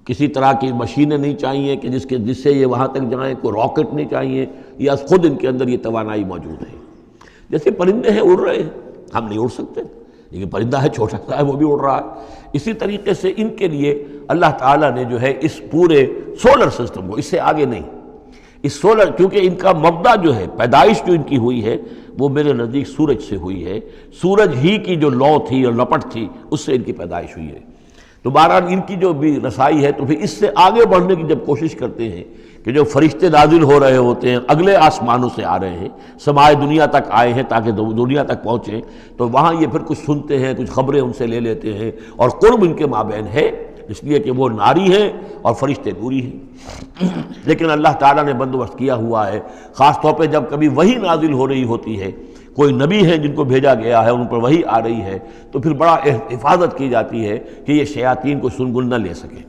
کسی طرح کی مشینیں نہیں چاہیے کہ جس سے یہ وہاں تک جائیں، کوئی راکٹ نہیں چاہیے، یا خود ان کے اندر یہ توانائی موجود ہے. جیسے پرندے ہیں، اڑ رہے ہیں، ہم نہیں اڑ سکتے، لیکن پرندہ ہے چھوٹا سا ہے وہ بھی اڑ رہا ہے. اسی طریقے سے ان کے لیے اللہ تعالیٰ نے جو ہے اس پورے سولر سسٹم کو، اس سے آگے نہیں، اس سولر، کیونکہ ان کا مبدا جو ہے، پیدائش جو ان کی ہوئی ہے وہ میرے نزدیک سورج سے ہوئی ہے، سورج ہی کی جو لو تھی اور لپٹ تھی اس سے ان کی پیدائش ہوئی ہے. تو بہرحال ان کی جو بھی رسائی ہے، تو پھر اس سے آگے بڑھنے کی جب کوشش کرتے ہیں کہ جو فرشتے نازل ہو رہے ہوتے ہیں، اگلے آسمانوں سے آ رہے ہیں، سمائے دنیا تک آئے ہیں تاکہ دنیا تک پہنچیں، تو وہاں یہ پھر کچھ سنتے ہیں، کچھ خبریں ان سے لے لیتے ہیں، اور قرب ان کے مابین ہے، اس لیے کہ وہ ناری ہیں اور فرشتے نوری ہیں. لیکن اللہ تعالیٰ نے بندوبست کیا ہوا ہے، خاص طور پہ جب کبھی وحی نازل ہو رہی ہوتی ہے، کوئی نبی ہے جن کو بھیجا گیا ہے، ان پر وحی آ رہی ہے، تو پھر بڑا حفاظت کی جاتی ہے کہ یہ شیاطین کو سنگل نہ لے سکیں.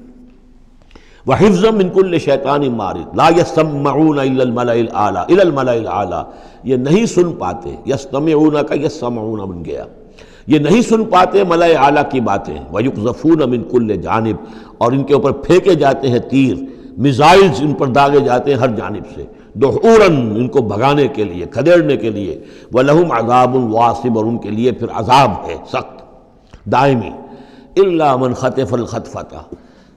وَحِفْظًا مِّن كُلِّ شَيْطَانٍ مَارِدٍ لَا يَسْمَعُونَ إِلَّا الْمَلَإِ الْأَعْلَىٰ إِلَى الْمَلَإِ الْأَعْلَىٰ، یہ نہیں سن پاتے، یستمعون کا یسمعون بن گیا، یہ نہیں سن پاتے ملائے اعلیٰ کی باتیں. وَيُقْذَفُونَ مِن كُلِّ جانب، اور ان کے اوپر پھینکے جاتے ہیں تیر، میزائلز ان پر داغے جاتے ہیں ہر جانب سے، دحوراً ان کو بھگانے کے لیے، کھدیڑنے کے لیے. وَلَهُمْ عَذَابٌ وَاصِبٌ، اور ان کے لیے پھر عذاب ہے سخت دائمی. إِلَّا مَنْ خَطَفَ الْخَطْفَةَ،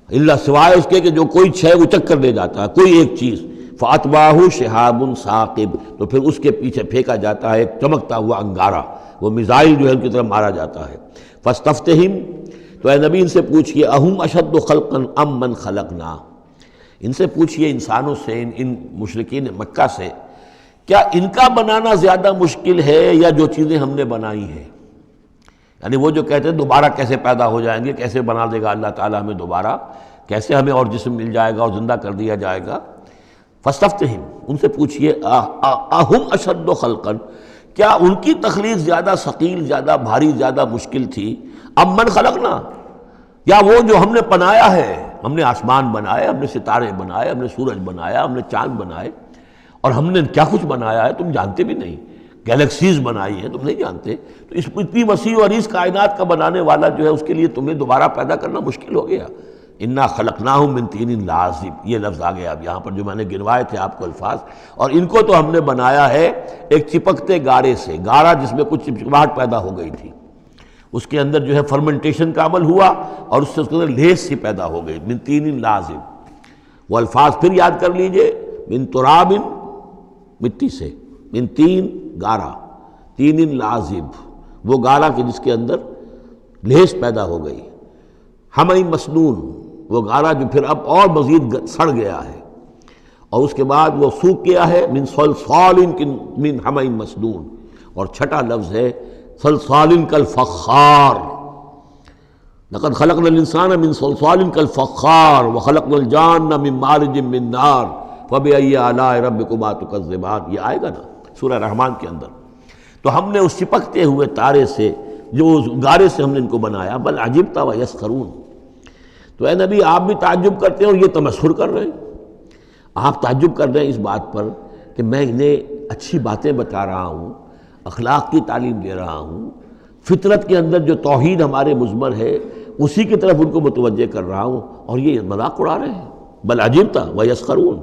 اللہ سوائے اس کے کہ جو کوئی شے اچک کر لے جاتا ہے، کوئی ایک چیز. فَأَتْبَعَهُ شِهَابٌ ثَاقِبٌ، تو پھر اس کے پیچھے پھینکا جاتا ہے ایک چمکتا ہوا انگارہ، وہ میزائل جو ہے ان کی طرف مارا جاتا ہے. فَاسْتَفْتِهِمْ، تو اے نبی ان سے پوچھئے، اَهُمْ أَشَدُّ خَلْقًا أَمْ مَنْ خَلَقْنَا، ان سے پوچھئے انسانوں سے، ان مشرکین مکہ سے، کیا ان کا بنانا زیادہ مشکل ہے یا جو چیزیں ہم نے بنائی ہیں؟ یعنی وہ جو کہتے ہیں دوبارہ کیسے پیدا ہو جائیں گے، کیسے بنا دے گا اللہ تعالیٰ ہمیں دوبارہ، کیسے ہمیں اور جسم مل جائے گا اور زندہ کر دیا جائے گا۔ فاستفتہم، ان سے پوچھئے اہم اشد خلقا، کیا ان کی تخلیق زیادہ ثقیل، زیادہ بھاری، زیادہ مشکل تھی، ام من خلقنا، یا وہ جو ہم نے بنایا ہے، ہم نے آسمان بنائے، ہم نے ستارے بنائے، ہم نے سورج بنایا، ہم نے چاند بنائے، اور ہم نے کیا کچھ بنایا ہے تم جانتے بھی نہیں، گیلیکسیز بنائی ہیں تم نہیں جانتے، تو اس اتنی وسیع اور اس کائنات کا بنانے والا جو ہے اس کے لیے تمہیں دوبارہ پیدا کرنا مشکل ہو گیا۔ انا خلقناہم من طین لازب، یہ لفظ آ گیا اب یہاں پر جو میں نے گنوائے تھے آپ کو الفاظ، اور ان کو تو ہم نے بنایا ہے ایک چپکتے گارے سے، گارا جس میں کچھ چپچپاہٹ پیدا ہو گئی تھی، اس کے اندر جو ہے فرمنٹیشن کا عمل ہوا اور اس سے اس کے اندر لیس سی پیدا ہو گئی، من طین لازب۔ وہ الفاظ پھر یاد کر لیجئے، من تراب، مٹی سے، من تین گارا، تین لازب، وہ گارا کہ جس کے اندر لیس پیدا ہو گئی، ہمئی مسنون، وہ گارا جو پھر اب اور مزید سڑ گیا ہے، اور اس کے بعد وہ سوکھ گیا ہے، من صلصال من ہمئی مسنون، اور چھٹا لفظ ہے صلصال کالفخار، لقد خلقنا الانسان من صلصال کالفخار وخلقنا الجان من مارج من نار فبأي آلاء ربكما تكذبان، یہ آئے گا نا سورہ رحمان کے اندر۔ تو ہم نے اس چپکتے ہوئے تارے سے، جو اس گارے سے ہم نے ان کو بنایا، بل عجبت ویسخرون، تو اے نبی آپ بھی تعجب کرتے ہیں اور یہ تمسخر کر رہے ہیں، آپ تعجب کر رہے ہیں اس بات پر کہ میں انہیں اچھی باتیں بتا رہا ہوں، اخلاق کی تعلیم دے رہا ہوں، فطرت کے اندر جو توحید ہمارے مضمر ہے اسی کی طرف ان کو متوجہ کر رہا ہوں، اور یہ مذاق اڑا رہے ہیں۔ بل عجبت ویسخرون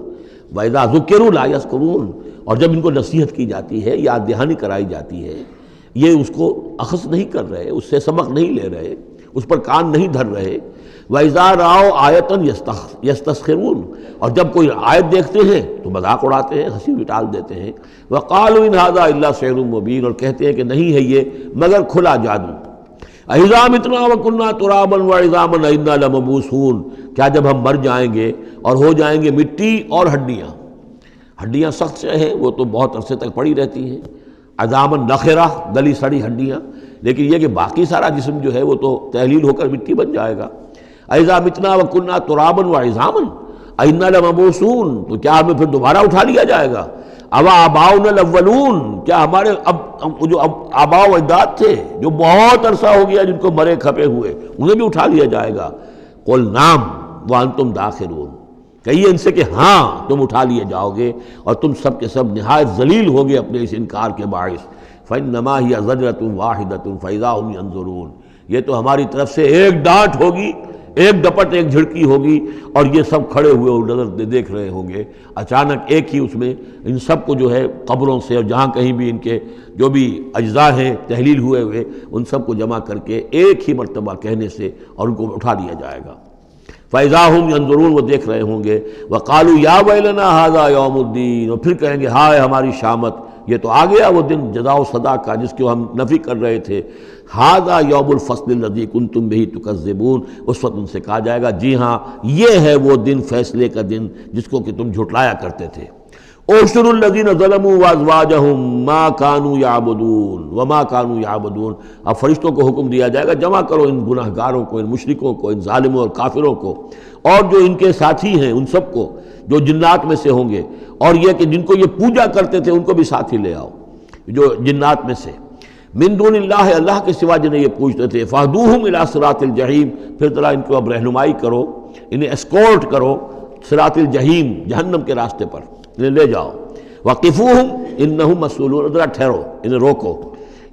وَإِذَا ذُكِّرُوا لَا يَذْكُرُونَ، اور جب ان کو نصیحت کی جاتی ہے، یاد دہانی کرائی جاتی ہے، یہ اس کو اخذ نہیں کر رہے، اس سے سبق نہیں لے رہے، اس پر کان نہیں دھر رہے۔ وَإِذَا رَأَوْا آیَةً يَسْتَسْخِرُونَ، اور جب کوئی آیت دیکھتے ہیں تو مذاق اڑاتے ہیں، ہنسی بھی ٹال دیتے ہیں۔ وَقَالُوا إِنْ هَذَا إِلَّا سِحْرٌ مُبِينٌ، اور کہتے ہیں کہ نہیں ہے یہ مگر کھلا جادو۔ اَإِذَا مِتْنَا وَكُنَّا تُرَابًا وَعِظَامًا أَإِنَّا لَمَبْعُوثُونَ، کیا جب ہم مر جائیں گے اور ہو جائیں گے مٹی اور ہڈیاں، ہڈیاں سخت سے ہیں وہ تو بہت عرصے تک پڑی رہتی ہیں، عظامًا نخرہ، گلی سڑی ہڈیاں، لیکن یہ کہ باقی سارا جسم جو ہے وہ تو تحلیل ہو کر مٹی بن جائے گا۔ اَإِذَا مِتْنَا وَكُنَّا تُرَابًا وَعِظَامًا أَإِنَّا لَمَبْعُوثُونَ، تو کیا ہمیں پھر دوبارہ اٹھا لیا جائے گا؟ اَوَا آبَاؤُنَا الْأَوَّلُونَ، کیا ہمارے جو آباء و اجداد تھے جو بہت عرصہ ہو گیا جن کو مرے کھپے ہوئے، انہیں بھی اٹھا لیا جائے گا؟ قُلْ نَعَمْ وَأَنْتُمْ دَاخِرُونَ، کہیے ان سے کہ ہاں تم اٹھا لیے جاؤ گے، اور تم سب کے سب نہایت ذلیل ہوگے اپنے اس انکار کے باعث۔ فَإِنَّمَا هِيَ زَجْرَةٌ وَاحِدَةٌ فَإِذَا هُمْ يَنظُرُونَ، یہ تو ہماری طرف سے ایک ڈانٹ ہوگی، ایک ڈپٹ، ایک جھڑکی ہوگی، اور یہ سب کھڑے ہوئے اور نظر دیکھ رہے ہوں گے۔ اچانک ایک ہی اس میں ان سب کو جو ہے قبروں سے اور جہاں کہیں بھی ان کے جو بھی اجزاء ہیں تحلیل ہوئے ہوئے ان سب کو جمع کر کے ایک ہی مرتبہ کہنے سے اور ان کو اٹھا دیا جائے گا۔ فَإِذَا هُمْ يَنظُرُونَ، وہ دیکھ رہے ہوں گے۔ وَقَالُوا يَا وَيْلَنَا هَذَا يَوْمُ الدِّينِ، اور پھر کہیں گے ہائے ہماری شامت، یہ تو آ گیا وہ دن جزا و سزا کا جس کو ہم نفی کر رہے تھے۔ هَذَا يَوْمُ الْفَصْلِ الَّذِي كُنْتُمْ بِهِ تُكَذِّبُونَ، اس وقت ان سے کہا جائے گا جی ہاں یہ ہے وہ دن، فیصلے کا دن جس کو کہ تم جھٹلایا کرتے تھے۔ اُحْشُرُوا الَّذِينَ ظَلَمُوا وَأَزْوَاجَهُمْ مَا كَانُوا يَعْبُدُونَ وَمَا كَانُوا يَعْبُدُونَ، اب فرشتوں کو حکم دیا جائے گا جمع کرو ان گناہگاروں کو، ان مشرکوں کو، ان ظالموں اور کافروں کو، اور جو ان کے ساتھی ہیں ان سب کو جو جنات میں سے ہوں گے، اور یہ کہ جن کو یہ پوجا کرتے تھے ان کو بھی ساتھی لے آؤ جو جنات میں سے، من دون اللہ، اللہ کے سوا جنہیں یہ پوجتے تھے، فاہدوہم الی صراط الجحیم، پھر ذرا ان کو اب رہنمائی کرو، انہیں اسکورٹ کرو صراط الجحیم، جہنم کے راستے پر انہیں لے جاؤ۔ وقفوہم انہم مسئولون، ذرا ٹھہرو، انہیں روکو،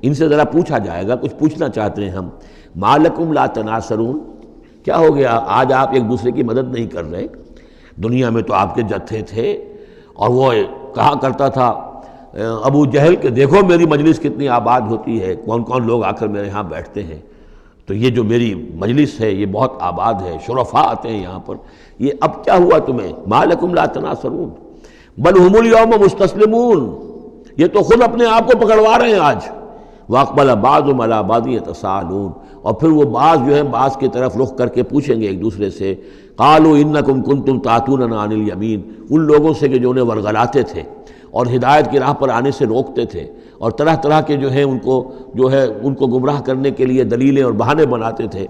ان سے ذرا پوچھا جائے گا، کچھ پوچھنا چاہتے ہیں ہم۔ ما لکم لا تناصرون، کیا ہو گیا آج آپ ایک دوسرے کی مدد نہیں کر رہے؟ دنیا میں تو آپ کے جتھے تھے، اور وہ کہا کرتا تھا ابو جہل کہ دیکھو میری مجلس کتنی آباد ہوتی ہے، کون کون لوگ آ کر میرے ہاں بیٹھتے ہیں، تو یہ جو میری مجلس ہے یہ بہت آباد ہے، شرفاء آتے ہیں یہاں پر، یہ اب کیا ہوا تمہیں؟ ما لکم لا تناصرون بل ہم الیوم مستسلمون، یہ تو خود اپنے آپ کو پکڑوا رہے ہیں آج۔ واقبل بعضهم علی بعض یتساءلون، اور پھر وہ بعض جو ہے بعض کی طرف رخ کر کے پوچھیں گے ایک دوسرے سے، قالوا انکم کنتم تعتوننا عن الیمین، ان لوگوں سے کہ جو انہیں ورغلاتے تھے اور ہدایت کی راہ پر آنے سے روکتے تھے اور طرح طرح کے ان کو گمراہ کرنے کے لیے دلیلیں اور بہانے بناتے تھے،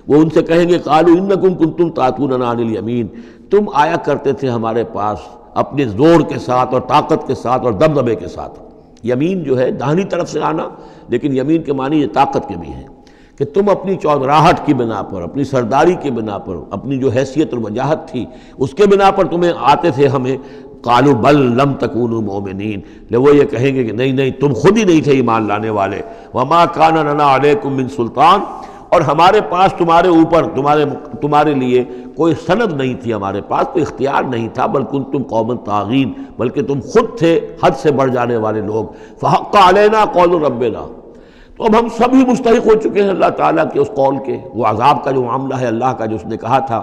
وہ ان سے کہیں گے قالوا انکم کنتم تعتوننا عن الیمین، تم آیا کرتے تھے ہمارے پاس اپنے زور کے ساتھ اور طاقت کے ساتھ اور دبدبے کے ساتھ۔ یمین جو ہے داہنی طرف سے آنا، لیکن یمین کے معنی یہ طاقت کے بھی ہیں کہ تم اپنی چودراہٹ کی بنا پر، اپنی سرداری کی بنا پر، اپنی جو حیثیت اور وجاہت تھی اس کے بنا پر تمہیں آتے تھے ہمیں۔ قالوا بل لم تکونوا مؤمنین، وہ یہ کہیں گے کہ نہیں تم خود ہی نہیں تھے ایمان لانے والے۔ وما کان لنا علیکم من سلطان، اور ہمارے پاس تمہارے اوپر تمہارے لیے کوئی سند نہیں تھی، ہمارے پاس کوئی اختیار نہیں تھا، بل کنتم قوما طاغین، بلکہ تم خود تھے حد سے بڑھ جانے والے لوگ۔ فحق علینا قول ربنا، تو اب ہم سب ہی مستحق ہو چکے ہیں اللہ تعالیٰ کے اس قول کے، وہ عذاب کا جو معاملہ ہے اللہ کا جو اس نے کہا تھا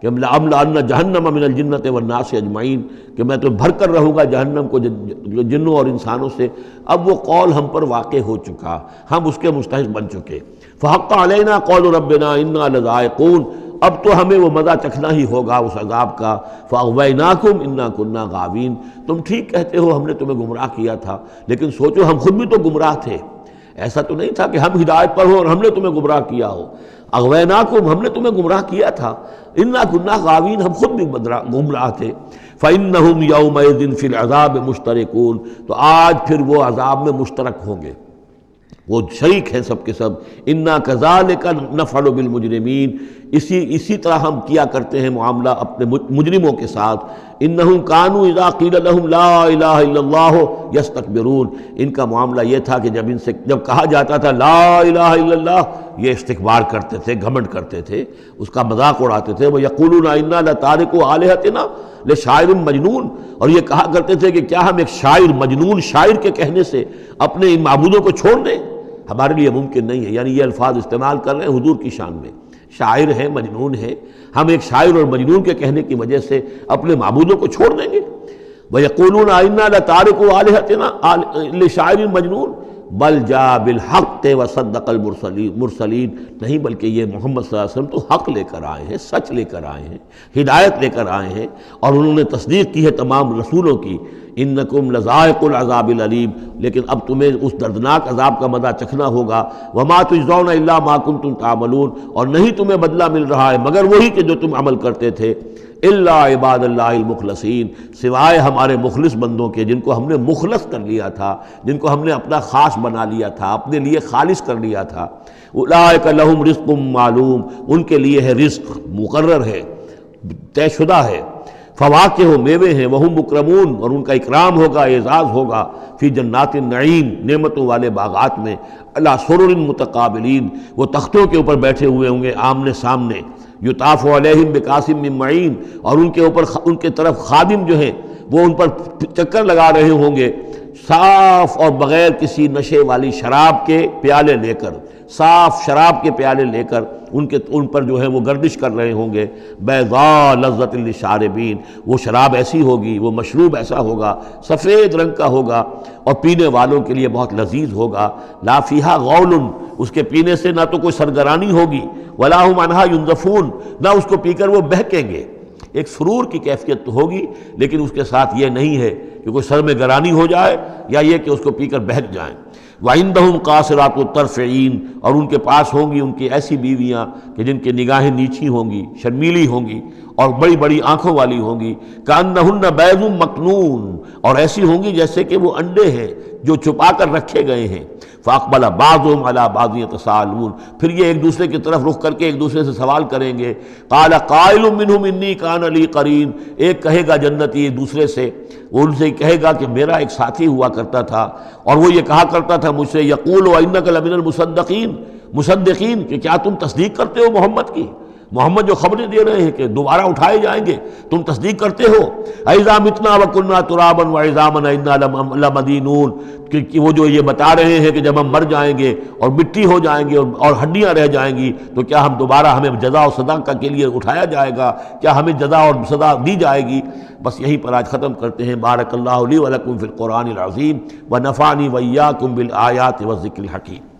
کہ لَأَمْلَأَنَّ جَهَنَّمَ مِنَ الْجِنَّةِ وَالنَّاسِ أَجْمَعِينَ، کہ میں تو بھر کر رہوں گا جہنم کو جنوں اور انسانوں سے۔ اب وہ قول ہم پر واقع ہو چکا، ہم اس کے مستحق بن چکے۔ فحق علینا قول ربنا انا لذائقون، اب تو ہمیں وہ مزہ چکھنا ہی ہوگا اس عذاب کا۔ فاغویناکم انا کنا غاوین، تم ٹھیک کہتے ہو ہم نے تمہیں گمراہ کیا تھا، لیکن سوچو ہم خود بھی تو گمراہ تھے، ایسا تو نہیں تھا کہ ہم ہدایت پر ہو اور ہم نے تمہیں گمراہ کیا ہو۔ اغویناکم، ہم نے تمہیں گمراہ کیا تھا، انا کنا غاوین، ہم خود بھی گمراہ تھے۔ فإنہم یومئذ فی العذاب مشترکون، تو آج پھر وہ عذاب میں مشترک ہوں گے، وہ شریک ہیں سب کے سب۔ انا کذالک نفعل بالمجرمین، اسی طرح ہم کیا کرتے ہیں معاملہ اپنے مجرموں کے ساتھ۔ انہم کانوا اذا قیل لهم لا الہ الا اللہ یستکبرون، ان کا معاملہ یہ تھا کہ جب کہا جاتا تھا لا الہ الا اللہ، یہ استکبار کرتے تھے، گھمنڈ کرتے تھے، اس کا مذاق اڑاتے تھے۔ وَيَقُولُونَ إِنَّا لَتَارِكُو آلِهَتِنَا لِشَاعِرٍ مجنون، اور یہ کہا کرتے تھے کہ کیا ہم ایک شاعر، مجنون شاعر کے کہنے سے اپنے ان معبودوں کو چھوڑ دیں؟ ہمارے لیے ممکن نہیں ہے، یعنی یہ الفاظ استعمال کر رہے ہیں حضور کی شان میں، شاعر ہے، مجنون ہے، ہم ایک شاعر اور مجنون کے کہنے کی وجہ سے اپنے معبودوں کو چھوڑ دیں گے۔ وَيَقُولُونَ إِنَّا لَتَارِكُو آلِهَتِنَا لِشَاعِرٍ مجنون بل جاء بالحق وصدق المرسلین، نہیں بلکہ یہ محمد صلی اللہ علیہ وسلم تو حق لے کر آئے ہیں، سچ لے کر آئے ہیں، ہدایت لے کر آئے ہیں، اور انہوں نے تصدیق کی ہے تمام رسولوں کی۔ انکم لذائق العذاب العلیم، لیکن اب تمہیں اس دردناک عذاب کا مزہ چکھنا ہوگا۔ وما تجزون الا ما کنتم تعملون، اور نہیں تمہیں بدلہ مل رہا ہے مگر وہی کہ جو تم عمل کرتے تھے۔ الا عباد اللہ المخلصین، سوائے ہمارے مخلص بندوں کے، جن کو ہم نے مخلص کر لیا تھا، جن کو ہم نے اپنا خاص بنا لیا تھا، اپنے لیے خالص کر لیا تھا۔ اولئک لہم رزق معلوم، ان کے لیے ہے رزق مقرر ہے، طے شدہ ہے۔ فواکہ، میوے ہیں، وہم مکرمون، اور ان کا اکرام ہوگا، اعزاز ہوگا، فی جنات النعیم، نعمتوں والے باغات میں، علی سرر متقابلین، وہ تختوں کے اوپر بیٹھے ہوئے ہوں گے آمنے سامنے، یطاف علیہم بکاس من معین، اور ان کے اوپر ان کے طرف خادم جو ہیں وہ ان پر چکر لگا رہے ہوں گے، صاف اور بغیر کسی نشے والی شراب کے پیالے لے کر، صاف شراب کے پیالے لے کر ان پر جو ہے وہ گردش کر رہے ہوں گے۔ بیضاء لذۃ للشاربین، وہ شراب ایسی ہوگی، وہ مشروب ایسا ہوگا، سفید رنگ کا ہوگا، اور پینے والوں کے لیے بہت لذیذ ہوگا۔ لا فیہا غول، اس کے پینے سے نہ تو کوئی سرگرانی ہوگی، ولا ہم عنہا ینزفون، نہ اس کو پی کر وہ بہکیں گے۔ ایک سرور کی کیفیت تو ہوگی، لیکن اس کے ساتھ یہ نہیں ہے کہ کوئی سر میں گرانی ہو جائے یا یہ کہ اس کو پی کر بہک جائیں۔ وَعِندَهُمْ قَاصِرَاتُ الطَّرْفِ عِین، اور ان کے پاس ہوں گی ان کی ایسی بیویاں کہ جن کی نگاہیں نیچی ہوں گی، شرمیلی ہوں گی، اور بڑی بڑی آنکھوں والی ہوں گی۔ کَأَنَّهُنَّ بَیضٌ مَکْنُون، اور ایسی ہوں گی جیسے کہ وہ انڈے ہیں جو چھپا کر رکھے گئے ہیں۔ فَأَقْبَلَ بَعْضُهُمْ عَلَىٰ بَعْضٍ يَتَسَاءَلُونَ، پھر یہ ایک دوسرے کی طرف رخ کر کے ایک دوسرے سے سوال کریں گے۔ قَالَ قَائِلٌ مِّنْهُمْ إِنِّي كَانَ لِي قَرِينٌ، ایک کہے گا جنتی ایک دوسرے سے، وہ ان سے کہے گا کہ میرا ایک ساتھی ہوا کرتا تھا، اور وہ یہ کہا کرتا تھا مجھ سے، یقول وَإِنَّكَ لَمِنَ الْمُصَدِّقِينَ، مصدقین، کہ کیا تم تصدیق کرتے ہو محمد کی؟ محمد جو خبریں دے رہے ہیں کہ دوبارہ اٹھائے جائیں گے، تم تصدیق کرتے ہو؟ اذا متنا وکنا ترابا وعظاما انا لمدینون، کہ وہ جو یہ بتا رہے ہیں کہ جب ہم مر جائیں گے اور مٹی ہو جائیں گے اور ہڈیاں رہ جائیں گی تو کیا ہم دوبارہ ہمیں جزا و سزا کے لیے اٹھایا جائے گا، کیا ہمیں جزا اور سزا دی جائے گی؟ بس یہیں پر آج ختم کرتے ہیں۔ بارک اللہ لی ولکم فی القرآن العظیم ونفعنی وإیاکم بالآیات والذکر الحکیم۔